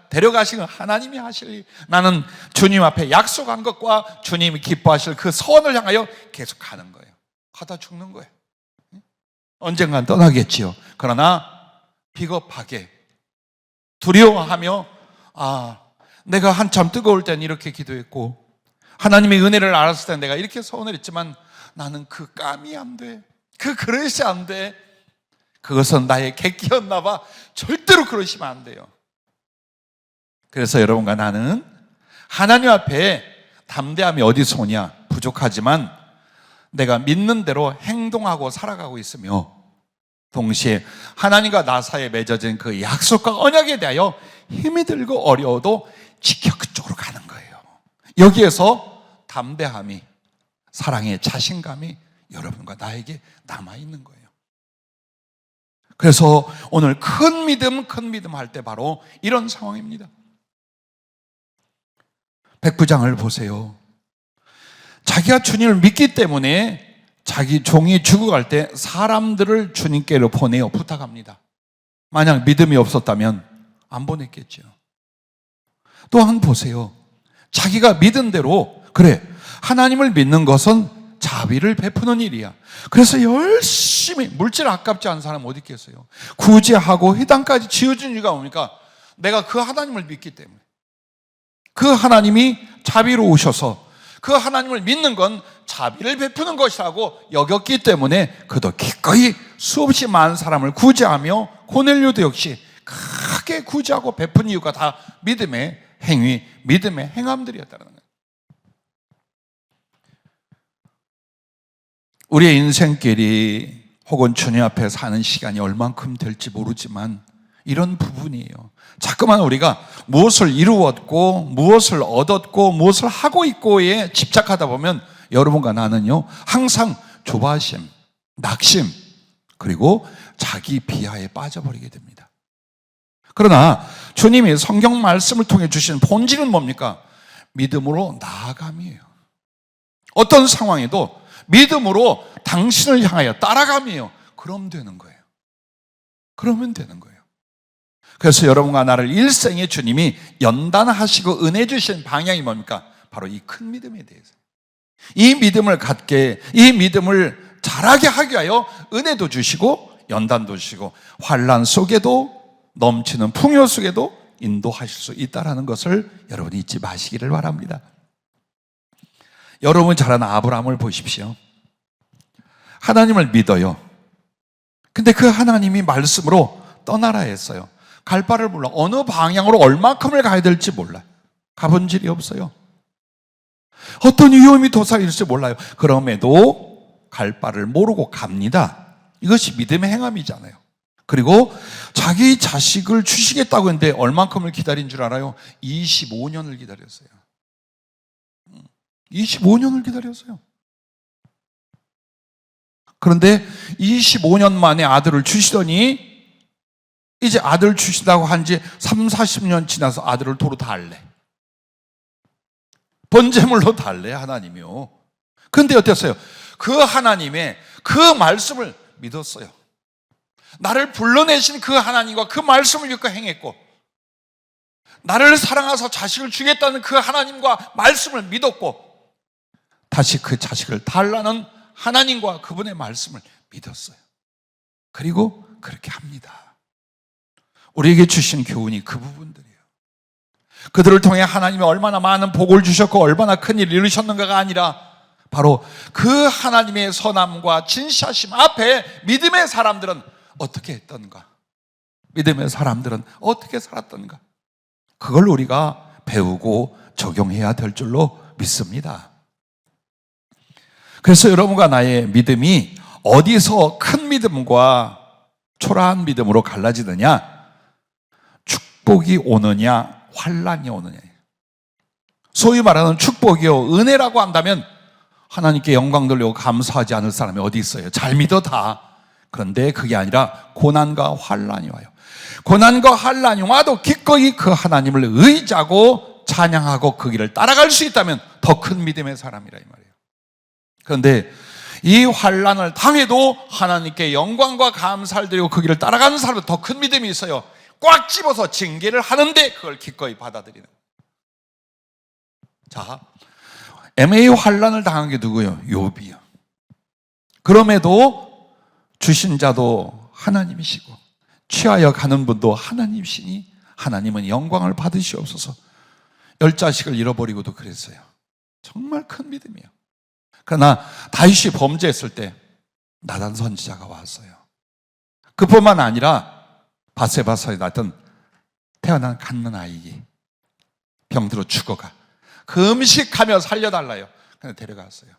데려가시는 하나님이 하실 일, 나는 주님 앞에 약속한 것과 주님이 기뻐하실 그 소원을 향하여 계속 가는 거예요. 가다 죽는 거예요. 언젠간 떠나겠지요. 그러나 비겁하게 두려워하며 내가 한참 뜨거울 땐 이렇게 기도했고 하나님의 은혜를 알았을 땐 내가 이렇게 소원을 했지만 나는 그 깜이 안 돼, 그 그릇이 안 돼, 그것은 나의 객기였나 봐. 절대로 그러시면 안 돼요. 그래서 여러분과 나는 하나님 앞에 담대함이 어디서 오냐? 부족하지만 내가 믿는 대로 행동하고 살아가고 있으며, 동시에 하나님과 나 사이에 맺어진 그 약속과 언약에 대하여 힘이 들고 어려워도 지켜 그쪽으로 가는 거예요. 여기에서 담대함이, 사랑의 자신감이 여러분과 나에게 남아있는 거예요. 그래서 오늘 큰 믿음 할 때 바로 이런 상황입니다. 백부장을 보세요. 자기가 주님을 믿기 때문에 자기 종이 죽어갈 때 사람들을 주님께로 보내어 부탁합니다. 만약 믿음이 없었다면 안 보냈겠죠. 또한 보세요. 자기가 믿은 대로, 그래, 하나님을 믿는 것은 자비를 베푸는 일이야. 그래서 열심히, 물질 아깝지 않은 사람 어디 있겠어요? 구제하고 회당까지 지어준 이유가 뭡니까? 내가 그 하나님을 믿기 때문에. 그 하나님이 자비로우셔서 그 하나님을 믿는 건 자비를 베푸는 것이라고 여겼기 때문에 그도 기꺼이 수없이 많은 사람을 구제하며, 고넬료도 역시 크게 구제하고 베푼 이유가 다 믿음의 행위, 믿음의 행함들이었다는 거예요. 우리의 인생길이 혹은 주님 앞에 사는 시간이 얼만큼 될지 모르지만 이런 부분이에요. 자꾸만 우리가 무엇을 이루었고 무엇을 얻었고 무엇을 하고 있고에 집착하다 보면 여러분과 나는요, 항상 조바심, 낙심, 그리고 자기 비하에 빠져버리게 됩니다. 그러나 주님이 성경 말씀을 통해 주신 본질은 뭡니까? 믿음으로 나아감이에요. 어떤 상황에도 믿음으로 당신을 향하여 따라감이에요. 그럼 되는 거예요. 그러면 되는 거예요. 그래서 여러분과 나를 일생에 주님이 연단하시고 은혜 주신 방향이 뭡니까? 바로 이 큰 믿음에 대해서. 이 믿음을 갖게, 이 믿음을 자라게 하기 위하여 은혜도 주시고 연단도 주시고 환난 속에도, 넘치는 풍요 속에도 인도하실 수 있다는 것을 여러분이 잊지 마시기를 바랍니다. 여러분 잘 아는 아브라함을 보십시오. 하나님을 믿어요. 근데 그 하나님이 말씀으로 떠나라 했어요. 갈 바를 몰라. 어느 방향으로 얼마큼을 가야 될지 몰라요. 가본 적이 없어요. 어떤 위험이 도사일지 몰라요. 그럼에도 갈 바를 모르고 갑니다. 이것이 믿음의 행함이잖아요. 그리고 자기 자식을 주시겠다고 했는데 얼만큼을 기다린 줄 알아요? 25년을 기다렸어요. 25년을 기다렸어요. 그런데 25년 만에 아들을 주시더니 이제 아들 주신다고 한 지 3, 40년 지나서 아들을 도로 달래. 번제물로 달래, 하나님이요. 그런데 어땠어요? 그 하나님의 그 말씀을 믿었어요. 나를 불러내신 그 하나님과 그 말씀을 믿고 행했고, 나를 사랑하사 자식을 주겠다는 그 하나님과 말씀을 믿었고, 다시 그 자식을 달라는 하나님과 그분의 말씀을 믿었어요. 그리고 그렇게 합니다. 우리에게 주신 교훈이 그 부분들이에요. 그들을 통해 하나님이 얼마나 많은 복을 주셨고 얼마나 큰 일을 이루셨는가가 아니라 바로 그 하나님의 선함과 진실하심 앞에 믿음의 사람들은 어떻게 했던가, 믿음의 사람들은 어떻게 살았던가, 그걸 우리가 배우고 적용해야 될 줄로 믿습니다. 그래서 여러분과 나의 믿음이 어디서 큰 믿음과 초라한 믿음으로 갈라지느냐? 축복이 오느냐, 환난이 오느냐. 소위 말하는 축복이요, 은혜라고 한다면 하나님께 영광 돌리고 감사하지 않을 사람이 어디 있어요? 잘 믿어 다. 그런데 그게 아니라 고난과 환난이 와요. 고난과 환난이 와도 기꺼이 그 하나님을 의지하고 찬양하고 그 길을 따라갈 수 있다면 더 큰 믿음의 사람이라 이 말이에요. 그런데 이 환난을 당해도 하나님께 영광과 감사를 드리고 그 길을 따라가는 사람은 더 큰 믿음이 있어요. 꽉 집어서 징계를 하는데 그걸 기꺼이 받아들이는. 자, MA 환난을 당한 게 누구예요? 욥이요. 그럼에도 주신 자도 하나님이시고 취하여 가는 분도 하나님이시니 하나님은 영광을 받으시옵소서. 10자식을 잃어버리고도 그랬어요. 정말 큰 믿음이에요. 그러나 다윗이 범죄했을 때 나단 선지자가 왔어요. 그뿐만 아니라 바세바서에 낳던 태어난 갓난 아이 병들어 죽어가. 금식하며 살려달라요. 근데 데려갔어요.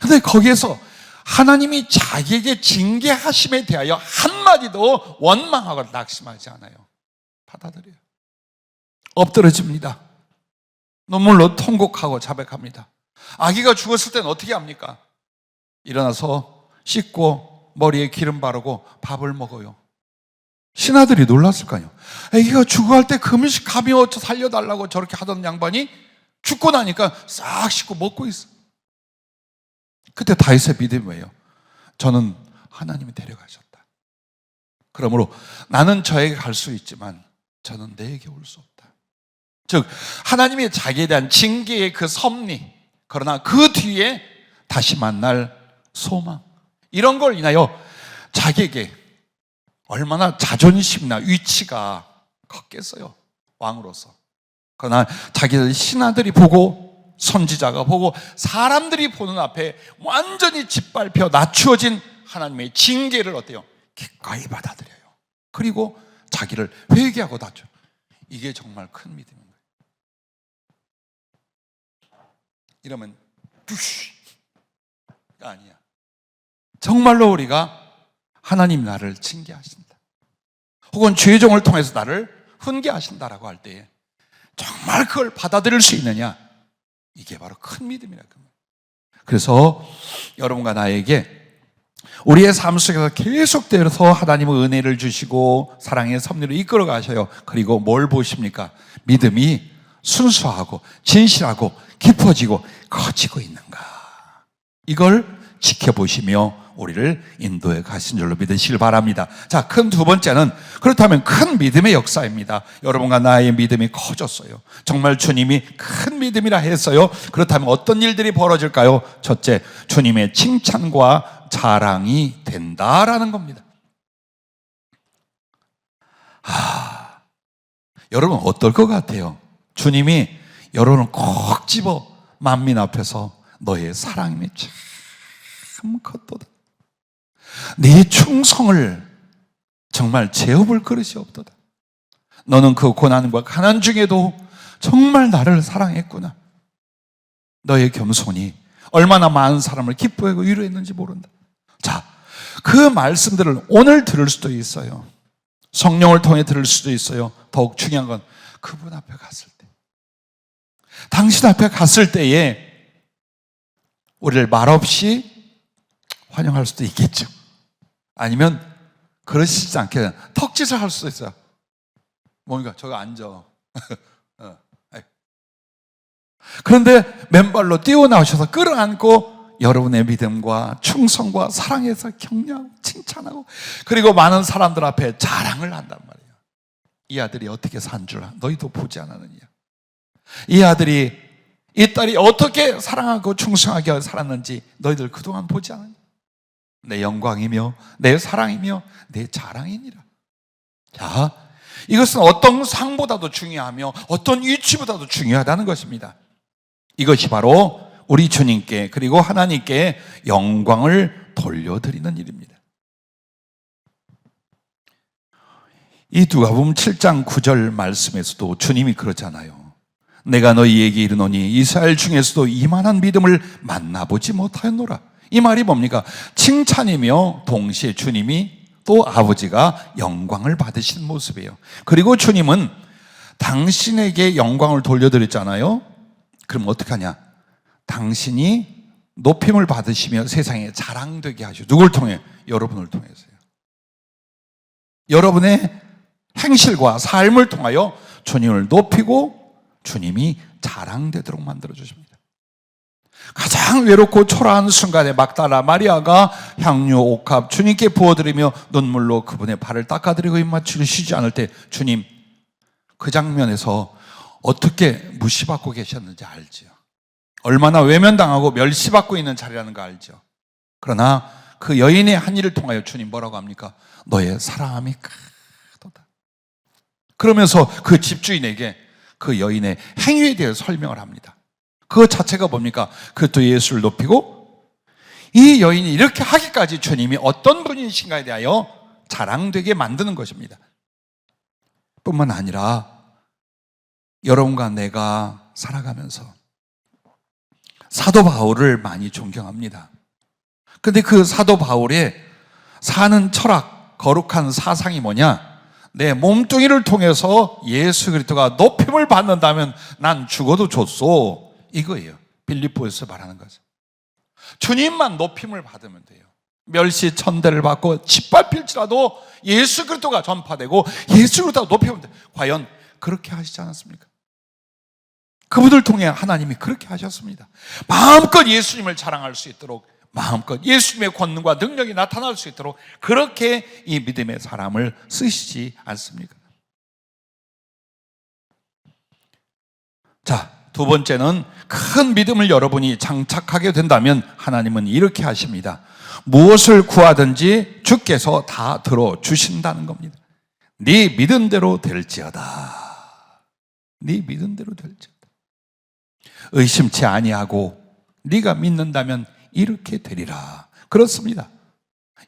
근데 거기에서 하나님이 자기에게 징계하심에 대하여 한마디도 원망하고 낙심하지 않아요. 받아들여요. 엎드러집니다. 눈물로 통곡하고 자백합니다. 아기가 죽었을 때는 어떻게 합니까? 일어나서 씻고 머리에 기름 바르고 밥을 먹어요. 신하들이 놀랐을 거 아니에요. 아기가 죽어갈 때 금식하며 살려달라고 저렇게 하던 양반이 죽고 나니까 싹 씻고 먹고 있어. 그때 다윗의 믿음이 뭐예요? 저는 하나님이 데려가셨다. 그러므로 나는 저에게 갈 수 있지만 저는 내게 올 수 없다. 즉 하나님이 자기에 대한 징계의 그 섭리, 그러나 그 뒤에 다시 만날 소망, 이런 걸 인하여 자기에게 얼마나 자존심이나 위치가 컸겠어요. 왕으로서. 그러나 자기들 신하들이 보고 선지자가 보고 사람들이 보는 앞에 완전히 짓밟혀 낮추어진 하나님의 징계를 어때요? 기꺼이 받아들여요. 그리고 자기를 회개하고 낮춰. 이게 정말 큰 믿음인 거예요. 이러면 푸쉬가 아니야. 정말로 우리가 하나님 나를 징계하신다, 혹은 죄종을 통해서 나를 훈계하신다라고 할 때에 정말 그걸 받아들일 수 있느냐, 이게 바로 큰 믿음이라고 합니다. 그래서 여러분과 나에게 우리의 삶 속에서 계속되어서 하나님의 은혜를 주시고 사랑의 섭리로 이끌어 가셔요. 그리고 뭘 보십니까? 믿음이 순수하고 진실하고 깊어지고 커지고 있는가, 이걸 지켜보시며 우리를 인도해 가신 줄로 믿으시길 바랍니다. 자, 큰 두 번째는, 그렇다면 큰 믿음의 역사입니다. 여러분과 나의 믿음이 커졌어요. 정말 주님이 큰 믿음이라 했어요. 그렇다면 어떤 일들이 벌어질까요? 첫째, 주님의 칭찬과 자랑이 된다라는 겁니다. 여러분 어떨 것 같아요? 주님이 여러분을 꼭 집어 만민 앞에서 너의 사랑이 참 컸도다, 네 충성을 정말 재어볼 그릇이 없도다, 너는 그 고난과 가난 중에도 정말 나를 사랑했구나, 너의 겸손이 얼마나 많은 사람을 기뻐하고 위로했는지 모른다. 자, 그 말씀들을 오늘 들을 수도 있어요. 성령을 통해 들을 수도 있어요. 더욱 중요한 건 그분 앞에 갔을 때, 당신 앞에 갔을 때에 우리를 말없이 환영할 수도 있겠죠. 아니면 그러시지 않게 턱짓을 할 수도 있어요. 뭡니까? 저거 앉아. 그런데 맨발로 뛰어나오셔서 끌어안고 여러분의 믿음과 충성과 사랑에서 격려하고 칭찬하고, 그리고 많은 사람들 앞에 자랑을 한단 말이에요. 이 아들이 어떻게 산 줄 너희도 보지 않았느냐, 이 아들이, 이 딸이 어떻게 사랑하고 충성하게 살았는지 너희들 그동안 보지 않았느냐, 내 영광이며 내 사랑이며 내 자랑이니라. 자, 이것은 어떤 상보다도 중요하며 어떤 위치보다도 중요하다는 것입니다. 이것이 바로 우리 주님께, 그리고 하나님께 영광을 돌려드리는 일입니다. 이 누가복음 7장 9절 말씀에서도 주님이 그러잖아요. 내가 너희에게 이르노니 이스라엘 중에서도 이만한 믿음을 만나보지 못하였노라. 이 말이 뭡니까? 칭찬이며 동시에 주님이 또 아버지가 영광을 받으신 모습이에요. 그리고 주님은 당신에게 영광을 돌려드렸잖아요. 그럼 어떻게 하냐? 당신이 높임을 받으시며 세상에 자랑되게 하시고, 누굴 통해? 여러분을 통해서요. 여러분의 행실과 삶을 통하여 주님을 높이고 주님이 자랑되도록 만들어 주십니다. 가장 외롭고 초라한 순간에 막달라 마리아가 향유 옥합 주님께 부어드리며 눈물로 그분의 발을 닦아드리고 입맞추려 쉬지 않을 때 주님 그 장면에서 어떻게 무시받고 계셨는지 알지요. 얼마나 외면당하고 멸시받고 있는 자리라는 거 알죠. 그러나 그 여인의 한 일을 통하여 주님 뭐라고 합니까? 너의 사랑함이 크도다. 그러면서 그 집주인에게 그 여인의 행위에 대해 설명을 합니다. 그 자체가 뭡니까? 그것도 예수를 높이고 이 여인이 이렇게 하기까지 주님이 어떤 분이신가에 대하여 자랑되게 만드는 것입니다. 뿐만 아니라 여러분과 내가 살아가면서 사도 바울을 많이 존경합니다. 근데 그 사도 바울의 사는 철학, 거룩한 사상이 뭐냐? 내 몸뚱이를 통해서 예수 그리스도가 높임을 받는다면 난 죽어도 좋소, 이거예요. 빌립보에서 말하는 거죠. 주님만 높임을 받으면 돼요. 멸시 천대를 받고 짓밟힐지라도 예수 그리스도가 전파되고 예수 그리스도가 높임을 돼요. 과연 그렇게 하시지 않았습니까? 그분을 통해 하나님이 그렇게 하셨습니다. 마음껏 예수님을 자랑할 수 있도록, 마음껏 예수님의 권능과 능력이 나타날 수 있도록 그렇게 이 믿음의 사람을 쓰시지 않습니까? 자, 두 번째는 큰 믿음을 여러분이 장착하게 된다면 하나님은 이렇게 하십니다. 무엇을 구하든지 주께서 다 들어주신다는 겁니다. 네 믿은 대로 될지어다. 네 믿은 대로 될지어다. 의심치 아니하고 네가 믿는다면 이렇게 되리라. 그렇습니다.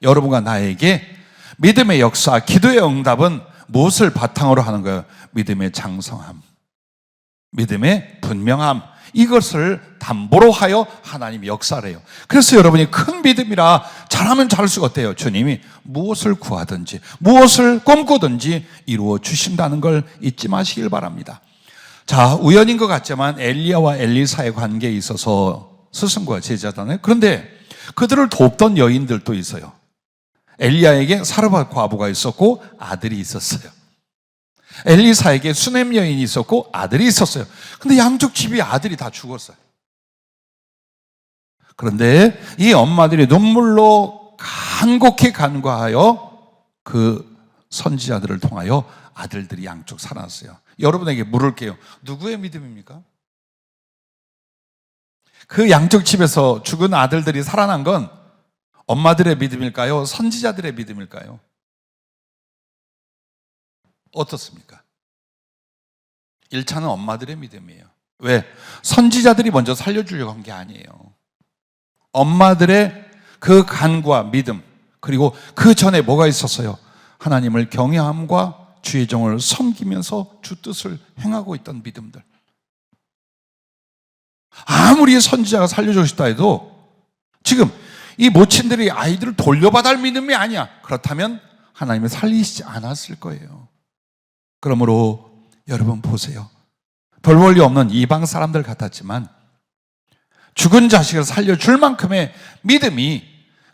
여러분과 나에게 믿음의 역사, 기도의 응답은 무엇을 바탕으로 하는 거예요? 믿음의 장성함, 믿음의 분명함, 이것을 담보로 하여 하나님이 역사를 해요. 그래서 여러분이 큰 믿음이라 잘하면 잘할수록 어때요? 주님이 무엇을 구하든지 무엇을 꿈꾸든지 이루어 주신다는 걸 잊지 마시길 바랍니다. 자, 우연인 것 같지만 엘리야와 엘리사의 관계에 있어서 스승과 제자잖아요. 그런데 그들을 돕던 여인들도 있어요. 엘리야에게 사르밧 과부가 있었고 아들이 있었어요. 엘리사에게 수넴 여인이 있었고 아들이 있었어요. 근데 양쪽 집이 아들이 다 죽었어요. 그런데 이 엄마들이 눈물로 간곡히 간과하여 그 선지자들을 통하여 아들들이 양쪽 살아났어요. 여러분에게 물을게요. 누구의 믿음입니까? 그 양쪽 집에서 죽은 아들들이 살아난 건 엄마들의 믿음일까요? 선지자들의 믿음일까요? 어떻습니까? 1차는 엄마들의 믿음이에요. 왜? 선지자들이 먼저 살려주려고 한 게 아니에요. 엄마들의 그 간구와 믿음, 그리고 그 전에 뭐가 있었어요? 하나님을 경외함과 주의 종을 섬기면서 주 뜻을 행하고 있던 믿음들. 아무리 선지자가 살려주고 싶다 해도 지금 이 모친들이 아이들을 돌려받을 믿음이 아니야. 그렇다면 하나님이 살리시지 않았을 거예요. 그러므로 여러분 보세요. 별 볼일 없는 이방 사람들 같았지만 죽은 자식을 살려줄 만큼의 믿음이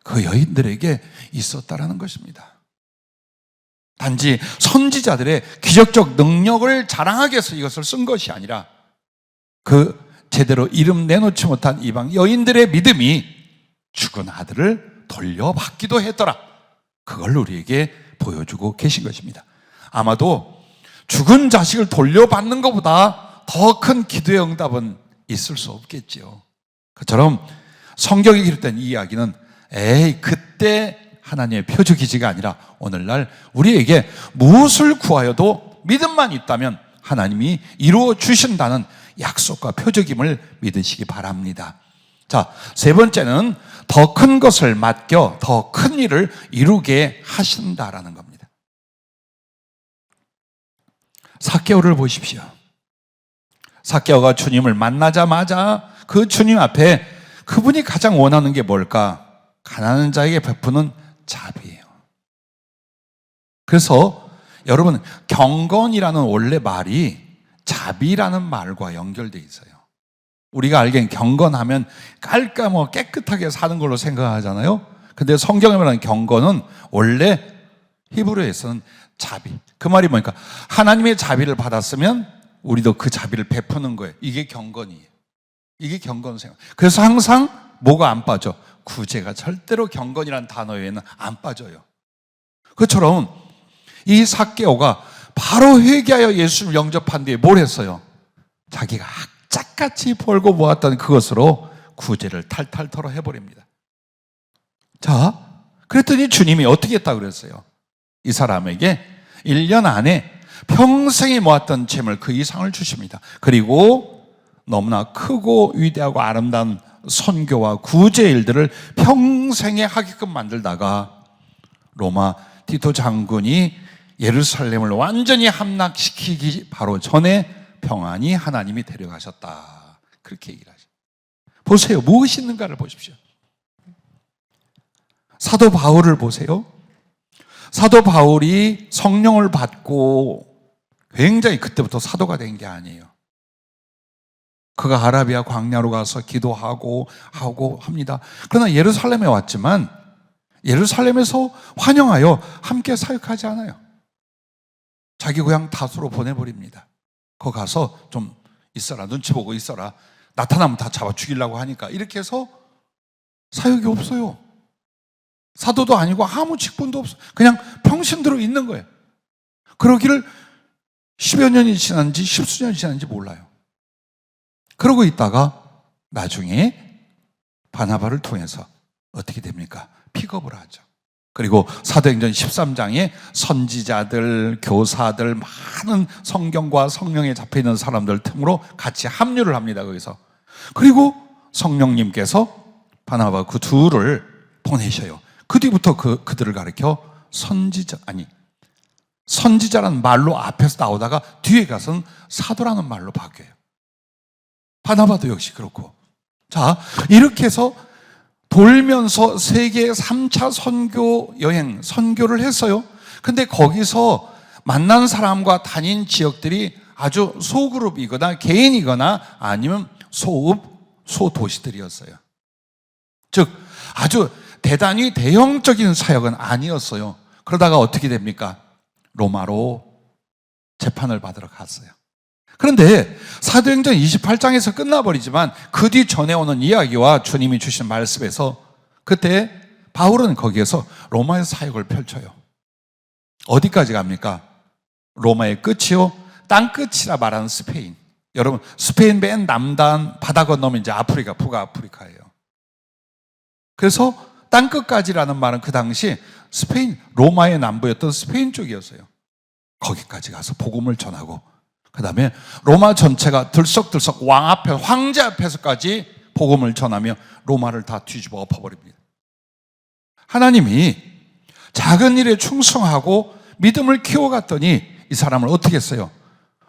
그 여인들에게 있었다라는 것입니다. 단지 선지자들의 기적적 능력을 자랑하기 위해서 이것을 쓴 것이 아니라 그 제대로 이름 내놓지 못한 이방 여인들의 믿음이 죽은 아들을 돌려받기도 했더라. 그걸 우리에게 보여주고 계신 것입니다. 아마도 죽은 자식을 돌려받는 것보다 더 큰 기도의 응답은 있을 수 없겠지요. 그처럼 성경에 기록된 이 이야기는 그때 하나님의 표적이지가 아니라 오늘날 우리에게 무엇을 구하여도 믿음만 있다면 하나님이 이루어 주신다는 약속과 표적임을 믿으시기 바랍니다. 자, 세 번째는 더 큰 것을 맡겨 더 큰 일을 이루게 하신다라는 겁니다. 삭개오를 보십시오. 삭개오가 주님을 만나자마자 그 주님 앞에 그분이 가장 원하는 게 뭘까? 가난한 자에게 베푸는 자비예요. 그래서 여러분, 경건이라는 원래 말이 자비라는 말과 연결되어 있어요. 우리가 알기엔 경건하면 깔끔하고 깨끗하게 사는 걸로 생각하잖아요. 근데 성경에 말하는 경건은 원래 히브리어에서는 자비. 그 말이 뭐니까 하나님의 자비를 받았으면 우리도 그 자비를 베푸는 거예요. 이게 경건이에요. 이게 경건 생각. 그래서 항상 뭐가 안 빠져? 구제가 절대로 경건이라는 단어에는 안 빠져요. 그처럼 이 삭개오가 바로 회개하여 예수를 영접한 뒤에 뭘 했어요? 자기가 악착같이 벌고 모았던 그것으로 구제를 탈탈 털어 해버립니다. 자, 그랬더니 주님이 어떻게 했다고 그랬어요? 이 사람에게 1년 안에 평생에 모았던 재물 그 이상을 주십니다. 그리고 너무나 크고 위대하고 아름다운 선교와 구제 일들을 평생에 하게끔 만들다가 로마 티토 장군이 예루살렘을 완전히 함락시키기 바로 전에 평안히 하나님이 데려가셨다. 그렇게 얘기를 하죠. 보세요. 무엇이 있는가를 보십시오. 사도 바울을 보세요. 사도 바울이 성령을 받고 굉장히 그때부터 사도가 된 게 아니에요. 그가 아라비아 광야로 가서 기도하고 하고 합니다. 그러나 예루살렘에 왔지만 예루살렘에서 환영하여 함께 사역하지 않아요. 자기 고향 다소로 보내버립니다. 거기 가서 좀 있어라, 눈치 보고 있어라, 나타나면 다 잡아 죽이려고 하니까 이렇게 해서 사역이 없어요. 사도도 아니고 아무 직분도 없어요. 그냥 평신대로 있는 거예요. 그러기를 10여 년이 지났는지 10수년이 지났는지 몰라요. 그러고 있다가 나중에 바나바를 통해서 어떻게 됩니까? 픽업을 하죠. 그리고 사도행전 13장에 선지자들, 교사들, 많은 성경과 성령에 잡혀있는 사람들 틈으로 같이 합류를 합니다. 거기서. 그리고 성령님께서 바나바 그 둘을 보내셔요. 그 뒤부터 그들을 가리켜 선지자라는 말로 앞에서 나오다가 뒤에 가서는 사도라는 말로 바뀌어요. 바나바도 역시 그렇고. 자, 이렇게 해서 돌면서 세계 3차 선교 여행, 선교를 했어요. 근데 거기서 만난 사람과 다닌 지역들이 아주 소그룹이거나 개인이거나 아니면 소읍, 소도시들이었어요. 즉, 아주 대단히 대형적인 사역은 아니었어요. 그러다가 어떻게 됩니까? 로마로 재판을 받으러 갔어요. 그런데 사도행전 28장에서 끝나버리지만 그 뒤 전에 오는 이야기와 주님이 주신 말씀에서 그때 바울은 거기에서 로마의 사역을 펼쳐요. 어디까지 갑니까? 로마의 끝이요, 땅끝이라 말하는 스페인. 여러분, 스페인 맨 남단 바다 건너면 이제 아프리카, 북아프리카예요. 그래서 땅끝까지라는 말은 그 당시 스페인, 로마의 남부였던 스페인 쪽이었어요. 거기까지 가서 복음을 전하고 그 다음에 로마 전체가 들썩들썩 황제 앞에서까지 복음을 전하며 로마를 다 뒤집어 엎어버립니다. 하나님이 작은 일에 충성하고 믿음을 키워갔더니 이 사람을 어떻게 했어요?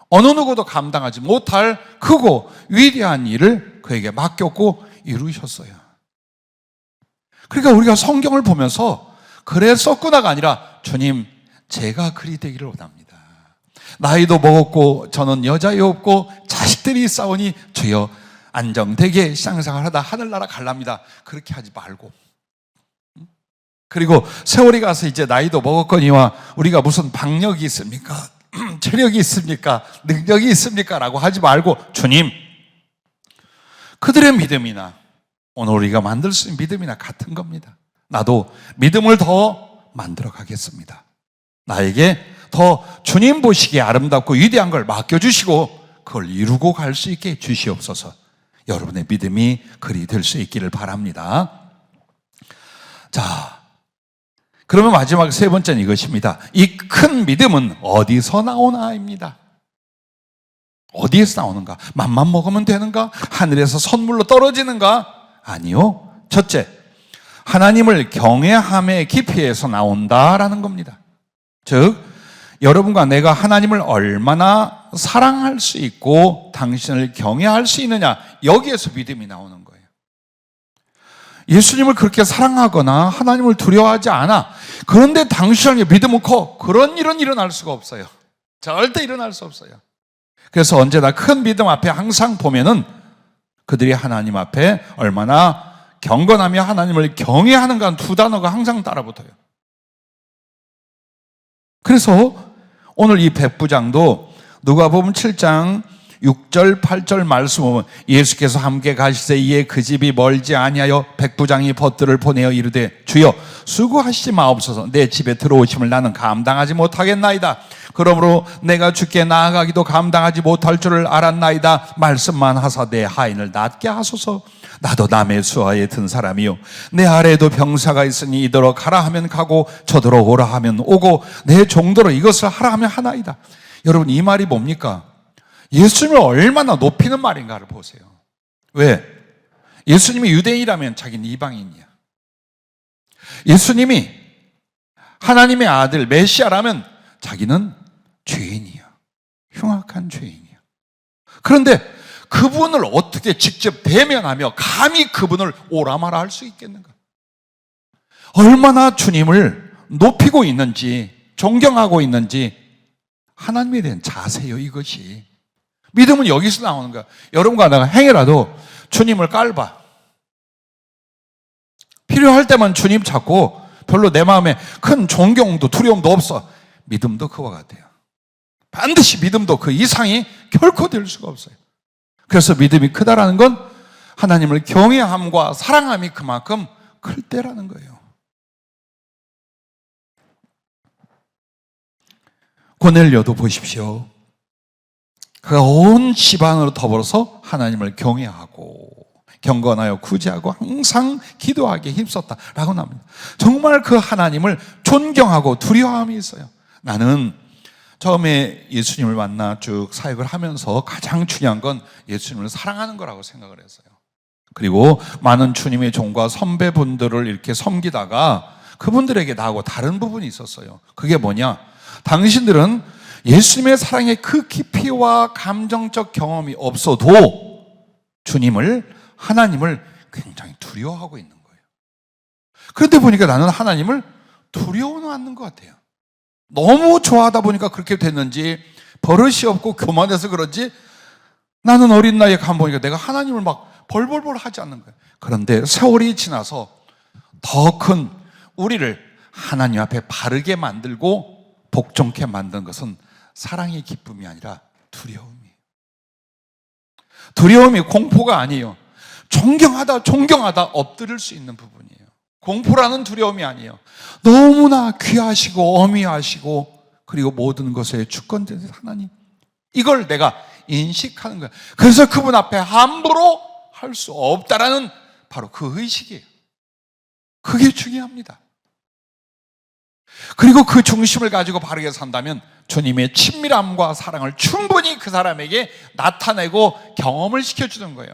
어느 누구도 감당하지 못할 크고 위대한 일을 그에게 맡겼고 이루셨어요. 그러니까 우리가 성경을 보면서 그래 썼구나가 아니라 주님, 제가 그리 되기를 원합니다. 나이도 먹었고 저는 여자여 없고 자식들이 싸우니 주여 안정되게 신앙생활 하다 하늘나라 갈랍니다. 그렇게 하지 말고, 그리고 세월이 가서 이제 나이도 먹었거니와 우리가 무슨 박력이 있습니까? 체력이 있습니까? 능력이 있습니까? 라고 하지 말고 주님, 그들의 믿음이나 오늘 우리가 만들 수 있는 믿음이나 같은 겁니다. 나도 믿음을 더 만들어 가겠습니다. 나에게 더 주님 보시기에 아름답고 위대한 걸 맡겨주시고 그걸 이루고 갈 수 있게 주시옵소서. 여러분의 믿음이 그리 될 수 있기를 바랍니다. 자, 그러면 마지막 세 번째는 이것입니다. 이 큰 믿음은 어디서 나오나입니다. 어디에서 나오는가? 맘만 먹으면 되는가? 하늘에서 선물로 떨어지는가? 아니요. 첫째, 하나님을 경외함의 깊이에서 나온다라는 겁니다. 즉, 여러분과 내가 하나님을 얼마나 사랑할 수 있고 당신을 경외할 수 있느냐, 여기에서 믿음이 나오는 거예요. 예수님을 그렇게 사랑하거나 하나님을 두려워하지 않아. 그런데 당신에게 믿음은 커. 그런 일은 일어날 수가 없어요. 절대 일어날 수 없어요. 그래서 언제나 큰 믿음 앞에 항상 보면은 그들이 하나님 앞에 얼마나 경건하며 하나님을 경외하는가 두 단어가 항상 따라붙어요. 그래서 오늘 이 백부장도 누가복음 7장 6절 8절 말씀 보면 예수께서 함께 가시되 이에 그 집이 멀지 아니하여 백부장이 벗들을 보내어 이르되 주여 수고하시지 마옵소서. 내 집에 들어오심을 나는 감당하지 못하겠나이다. 그러므로 내가 주께 나아가기도 감당하지 못할 줄을 알았나이다. 말씀만 하사 내 하인을 낫게 하소서. 나도 남의 수하에 든 사람이요 내 아래에도 병사가 있으니 이더러 가라 하면 가고 저더러 오라 하면 오고 내 종도로 이것을 하라 하면 하나이다. 여러분, 이 말이 뭡니까? 예수님을 얼마나 높이는 말인가를 보세요. 왜? 예수님이 유대인이라면 자기는 이방인이야. 예수님이 하나님의 아들 메시아라면 자기는 죄인이야. 흉악한 죄인이야. 그런데 그분을 어떻게 직접 대면하며 감히 그분을 오라마라 할 수 있겠는가? 얼마나 주님을 높이고 있는지, 존경하고 있는지 하나님에 대한 자세요, 이것이. 믿음은 여기서 나오는 거야. 여러분과 내가 행여라도 주님을 깔봐. 필요할 때만 주님 찾고 별로 내 마음에 큰 존경도 두려움도 없어. 믿음도 그와 같아요. 반드시 믿음도 그 이상이 결코 될 수가 없어요. 그래서 믿음이 크다라는 건 하나님을 경외함과 사랑함이 그만큼 클 때라는 거예요. 고넬료도 보십시오. 그가 온 집안으로 더불어서 하나님을 경외하고 경건하여 구제하고 항상 기도하기에 힘썼다라고 나옵니다. 정말 그 하나님을 존경하고 두려워함이 있어요. 나는 처음에 예수님을 만나 쭉 사역을 하면서 가장 중요한 건 예수님을 사랑하는 거라고 생각을 했어요. 그리고 많은 주님의 종과 선배분들을 이렇게 섬기다가 그분들에게 나하고 다른 부분이 있었어요. 그게 뭐냐? 당신들은 예수님의 사랑의 그 깊이와 감정적 경험이 없어도 주님을, 하나님을 굉장히 두려워하고 있는 거예요. 그런데 보니까 나는 하나님을 두려워는 않는 것 같아요. 너무 좋아하다 보니까 그렇게 됐는지 버릇이 없고 교만해서 그런지 나는 어린 나이에 가보니까 내가 하나님을 막 벌벌벌 하지 않는 거예요. 그런데 세월이 지나서 더 큰 우리를 하나님 앞에 바르게 만들고 복종케 만든 것은 사랑의 기쁨이 아니라 두려움이에요. 두려움이 공포가 아니에요. 존경하다 엎드릴 수 있는 부분이에요. 공포라는 두려움이 아니에요. 너무나 귀하시고 어미하시고 그리고 모든 것에 주권된 하나님, 이걸 내가 인식하는 거야. 그래서 그분 앞에 함부로 할 수 없다라는 바로 그 의식이에요. 그게 중요합니다. 그리고 그 중심을 가지고 바르게 산다면 주님의 친밀함과 사랑을 충분히 그 사람에게 나타내고 경험을 시켜주는 거예요.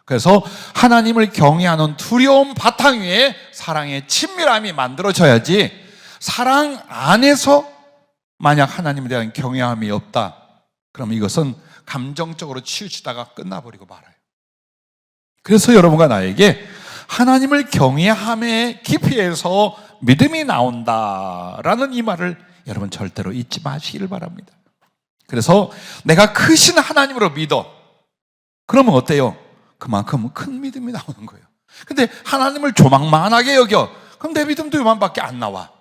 그래서 하나님을 경외하는 두려움 바탕 위에 사랑의 친밀함이 만들어져야지, 사랑 안에서 만약 하나님에 대한 경외함이 없다, 그럼 이것은 감정적으로 치우치다가 끝나버리고 말아요. 그래서 여러분과 나에게 하나님을 경외함의 깊이에서 믿음이 나온다라는 이 말을 여러분 절대로 잊지 마시길 바랍니다. 그래서 내가 크신 하나님으로 믿어. 그러면 어때요? 그만큼 큰 믿음이 나오는 거예요. 근데 하나님을 조망만하게 여겨. 그럼 내 믿음도 요만밖에 안 나와.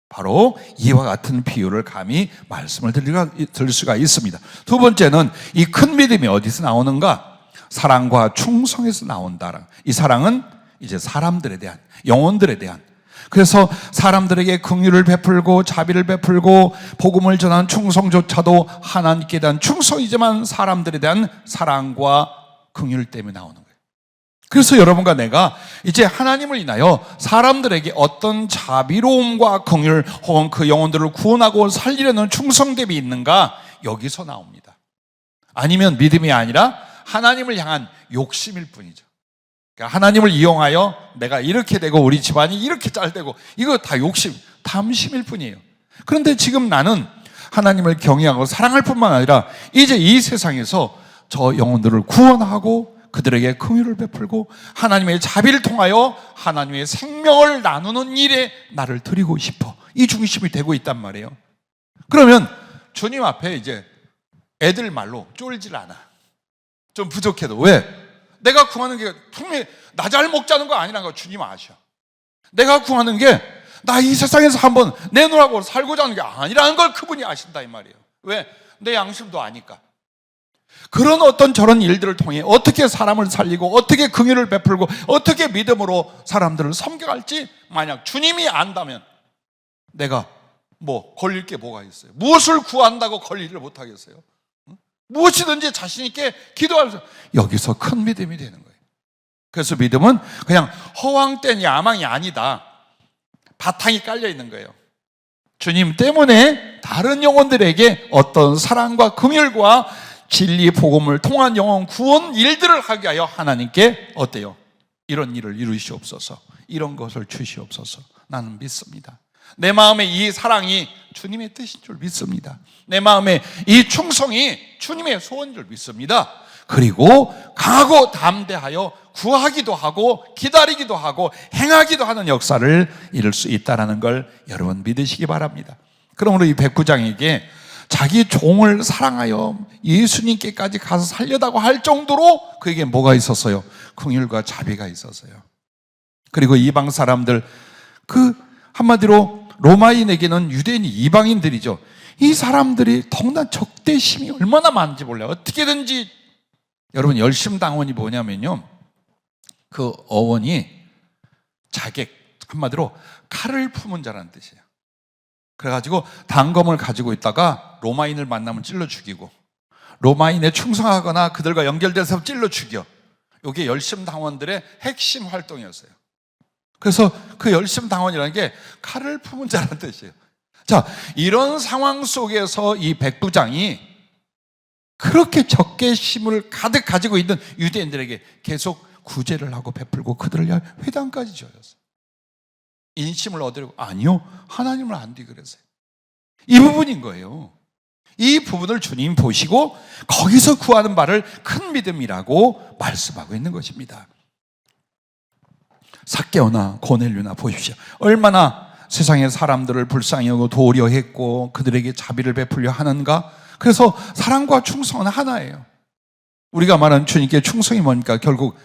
바로 이와 같은 비유를 감히 말씀을 드릴 수가 있습니다. 두 번째는 이 큰 믿음이 어디서 나오는가? 사랑과 충성에서 나온다. 이 사랑은 이제 사람들에 대한, 영혼들에 대한, 그래서 사람들에게 긍휼을 베풀고 자비를 베풀고 복음을 전하는 충성조차도 하나님께 대한 충성이지만 사람들에 대한 사랑과 긍휼 때문에 나오는 거예요. 그래서 여러분과 내가 이제 하나님을 인하여 사람들에게 어떤 자비로움과 긍휼 혹은 그 영혼들을 구원하고 살리려는 충성됨이 있는가? 여기서 나옵니다. 아니면 믿음이 아니라 하나님을 향한 욕심일 뿐이죠. 그러니까 하나님을 이용하여 내가 이렇게 되고 우리 집안이 이렇게 잘 되고, 이거 다 욕심, 탐심일 뿐이에요. 그런데 지금 나는 하나님을 경외하고 사랑할 뿐만 아니라 이제 이 세상에서 저 영혼들을 구원하고 그들에게 긍휼을 베풀고 하나님의 자비를 통하여 하나님의 생명을 나누는 일에 나를 드리고 싶어, 이 중심이 되고 있단 말이에요. 그러면 주님 앞에 이제 애들 말로 쫄질 않아. 좀 부족해도. 왜? 내가 구하는 게 분명히 나 잘 먹자는 거 아니라는 거 주님 아셔. 내가 구하는 게 나 이 세상에서 한번 내놓으라고 살고자 하는 게 아니라는 걸 그분이 아신다 이 말이에요. 왜? 내 양심도 아니까. 그런 어떤 저런 일들을 통해 어떻게 사람을 살리고 어떻게 긍휼을 베풀고 어떻게 믿음으로 사람들을 섬겨갈지 만약 주님이 안다면 내가 뭐 걸릴 게 뭐가 있어요? 무엇을 구한다고 걸리를 못하겠어요? 무엇이든지 자신 있게 기도하면서 여기서 큰 믿음이 되는 거예요. 그래서 믿음은 그냥 허황된 야망이 아니다. 바탕이 깔려 있는 거예요. 주님 때문에 다른 영혼들에게 어떤 사랑과 긍휼과 진리 복음을 통한 영혼 구원 일들을 하게 하여 하나님께 어때요? 이런 일을 이루시옵소서. 이런 것을 주시옵소서. 나는 믿습니다. 내 마음에 이 사랑이 주님의 뜻인 줄 믿습니다. 내 마음에 이 충성이 주님의 소원인 줄 믿습니다. 그리고 강하고 담대하여 구하기도 하고 기다리기도 하고 행하기도 하는 역사를 이룰 수 있다는 걸 여러분 믿으시기 바랍니다. 그러므로 이 백부장에게 자기 종을 사랑하여 예수님께까지 가서 살려다고 할 정도로 그에게 뭐가 있었어요? 긍휼과 자비가 있었어요. 그리고 이방 사람들, 한마디로 로마인에게는 유대인이 이방인들이죠. 이 사람들이 더구나 적대심이 얼마나 많은지 몰라요. 어떻게든지 여러분, 열심당원이 뭐냐면요, 그 어원이 자객, 한마디로 칼을 품은 자라는 뜻이에요. 그래가지고 단검을 가지고 있다가 로마인을 만나면 찔러 죽이고, 로마인에 충성하거나 그들과 연결돼서 찔러 죽여. 이게 열심당원들의 핵심 활동이었어요. 그래서 그 열심당원이라는 게 칼을 품은 자라는 뜻이에요. 자, 이런 상황 속에서 이 백부장이 그렇게 적개심을 가득 가지고 있는 유대인들에게 계속 구제를 하고 베풀고 그들을 위해 회당까지 지어줬어요. 인심을 얻으려고? 아니요, 하나님을 안 뒤그랬어요. 이 부분인 거예요. 이 부분을 주님 보시고 거기서 구하는 바를 큰 믿음이라고 말씀하고 있는 것입니다. 삭개오나 고넬료나 보십시오. 얼마나 세상의 사람들을 불쌍히 여기고 도우려 했고 그들에게 자비를 베풀려 하는가. 그래서 사랑과 충성은 하나예요. 우리가 말하는 주님께 충성이 뭡니까? 결국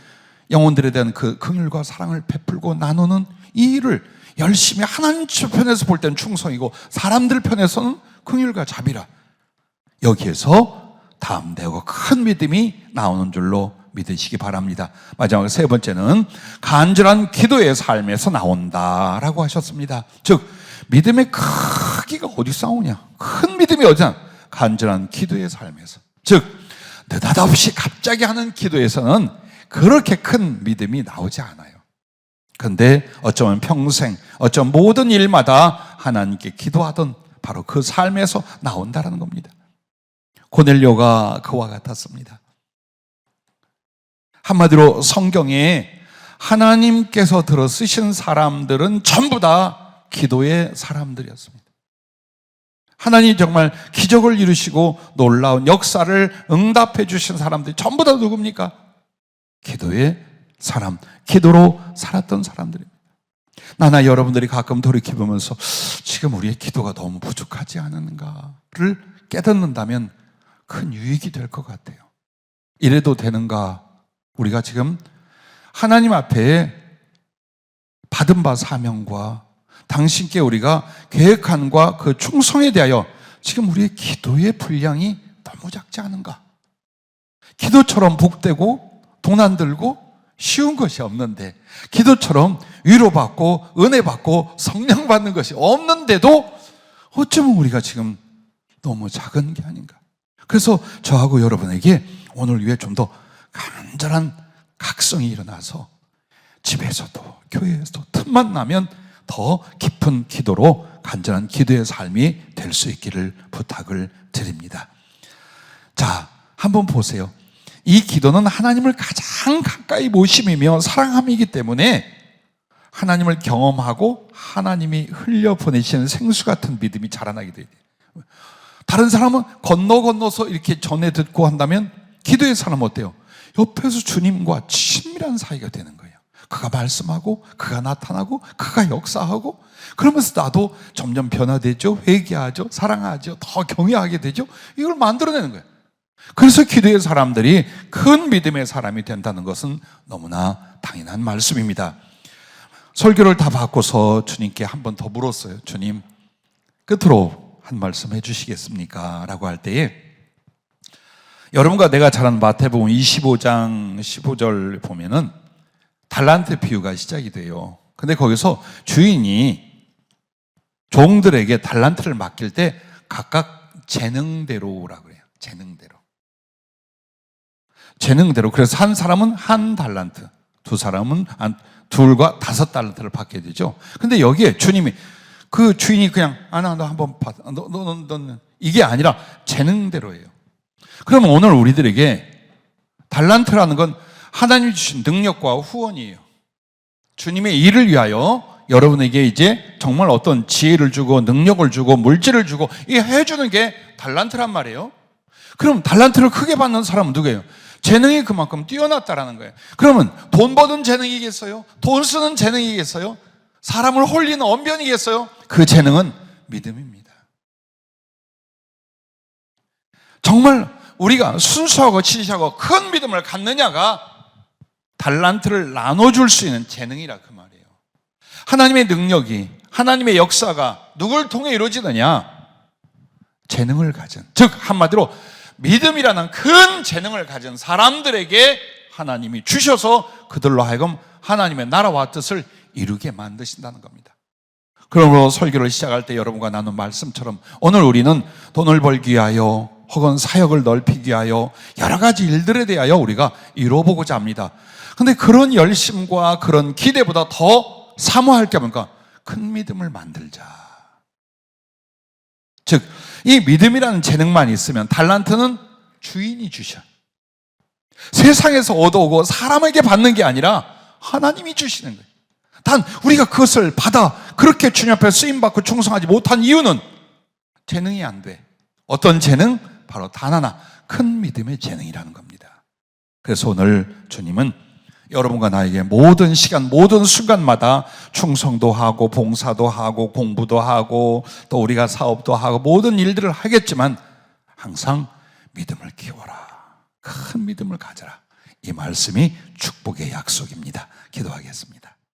영혼들에 대한 그 긍휼과 사랑을 베풀고 나누는 이 일을 열심히 하나님 편에서 볼 때는 충성이고 사람들 편에서는 긍휼과 자비라. 여기에서 담대하고 큰 믿음이 나오는 줄로 믿으시기 바랍니다. 마지막 세 번째는 간절한 기도의 삶에서 나온다라고 하셨습니다. 즉 믿음의 크기가 어디서 나오냐? 큰 믿음이 어디냐? 간절한 기도의 삶에서. 즉 느닷없이 갑자기 하는 기도에서는 그렇게 큰 믿음이 나오지 않아요. 그런데 어쩌면 평생, 어쩌면 모든 일마다 하나님께 기도하던 바로 그 삶에서 나온다는 겁니다. 고넬료가 그와 같았습니다. 한마디로 성경에 하나님께서 들어 쓰신 사람들은 전부 다 기도의 사람들이었습니다. 하나님 정말 기적을 이루시고 놀라운 역사를 응답해 주신 사람들이 전부 다 누굽니까? 기도의 사람, 기도로 살았던 사람들입니다. 나나 여러분들이 가끔 돌이켜보면서 지금 우리의 기도가 너무 부족하지 않은가를 깨닫는다면 큰 유익이 될 것 같아요. 이래도 되는가? 우리가 지금 하나님 앞에 받은 바 사명과 당신께 우리가 계획한과 그 충성에 대하여 지금 우리의 기도의 분량이 너무 작지 않은가? 기도처럼 복되고 돈 안 들고 쉬운 것이 없는데, 기도처럼 위로받고 은혜받고 성령 받는 것이 없는데도 어쩌면 우리가 지금 너무 작은 게 아닌가? 그래서 저하고 여러분에게 오늘 위해 좀 더 간절한 각성이 일어나서 집에서도 교회에서도 틈만 나면 더 깊은 기도로 간절한 기도의 삶이 될 수 있기를 부탁을 드립니다. 자, 한번 보세요. 이 기도는 하나님을 가장 가까이 모심이며 사랑함이기 때문에 하나님을 경험하고 하나님이 흘려보내시는 생수 같은 믿음이 자라나게 돼요. 다른 사람은 건너서 이렇게 전해 듣고 한다면 기도의 사람은 어때요? 옆에서 주님과 친밀한 사이가 되는 거예요. 그가 말씀하고 그가 나타나고 그가 역사하고 그러면서 나도 점점 변화되죠. 회개하죠. 사랑하죠. 더 경외하게 되죠. 이걸 만들어내는 거예요. 그래서 기도의 사람들이 큰 믿음의 사람이 된다는 것은 너무나 당연한 말씀입니다. 설교를 다 받고서 주님께 한 번 더 물었어요. 주님, 끝으로 한 말씀 해주시겠습니까? 라고 할 때에 여러분과 내가 잘 아는 마태복음 25장 15절 보면은 달란트 비유가 시작이 돼요. 근데 거기서 주인이 종들에게 달란트를 맡길 때 각각 재능대로라고 그래요. 재능대로. 그래서 한 사람은 한 달란트, 두 사람은 둘과 5달란트를 받게 되죠. 근데 여기에 주님이 그 주인이 그냥 너 한번 받아. 너는 이게 아니라 재능대로예요. 그러면 오늘 우리들에게 달란트라는 건 하나님이 주신 능력과 후원이에요. 주님의 일을 위하여 여러분에게 이제 정말 어떤 지혜를 주고 능력을 주고 물질을 주고 이 해주는 게 달란트란 말이에요. 그럼 달란트를 크게 받는 사람은 누구예요? 재능이 그만큼 뛰어났다라는 거예요. 그러면 돈 버는 재능이겠어요? 돈 쓰는 재능이겠어요? 사람을 홀리는 언변이겠어요? 그 재능은 믿음입니다. 정말 우리가 순수하고 진실하고 큰 믿음을 갖느냐가 달란트를 나눠줄 수 있는 재능이라 그 말이에요. 하나님의 능력이, 하나님의 역사가 누굴 통해 이루어지느냐? 재능을 가진, 즉 한마디로 믿음이라는 큰 재능을 가진 사람들에게 하나님이 주셔서 그들로 하여금 하나님의 나라와 뜻을 이루게 만드신다는 겁니다. 그러므로 설교를 시작할 때 여러분과 나눈 말씀처럼 오늘 우리는 돈을 벌기 위하여 혹은 사역을 넓히기 위하여 여러 가지 일들에 대하여 우리가 이루어보고자 합니다. 그런데 그런 열심과 그런 기대보다 더 사모할 게 뭔가 큰 믿음을 만들자. 즉 이 믿음이라는 재능만 있으면 달란트는 주인이 주셔. 세상에서 얻어오고 사람에게 받는 게 아니라 하나님이 주시는 거예요. 단 우리가 그것을 받아 그렇게 주님 앞에 쓰임받고 충성하지 못한 이유는 재능이 안 돼. 어떤 재능? 바로 단 하나, 큰 믿음의 재능이라는 겁니다. 그래서 오늘 주님은 여러분과 나에게 모든 시간, 모든 순간마다 충성도 하고 봉사도 하고 공부도 하고 또 우리가 사업도 하고 모든 일들을 하겠지만 항상 믿음을 키워라. 큰 믿음을 가져라. 이 말씀이 축복의 약속입니다. 기도하겠습니다.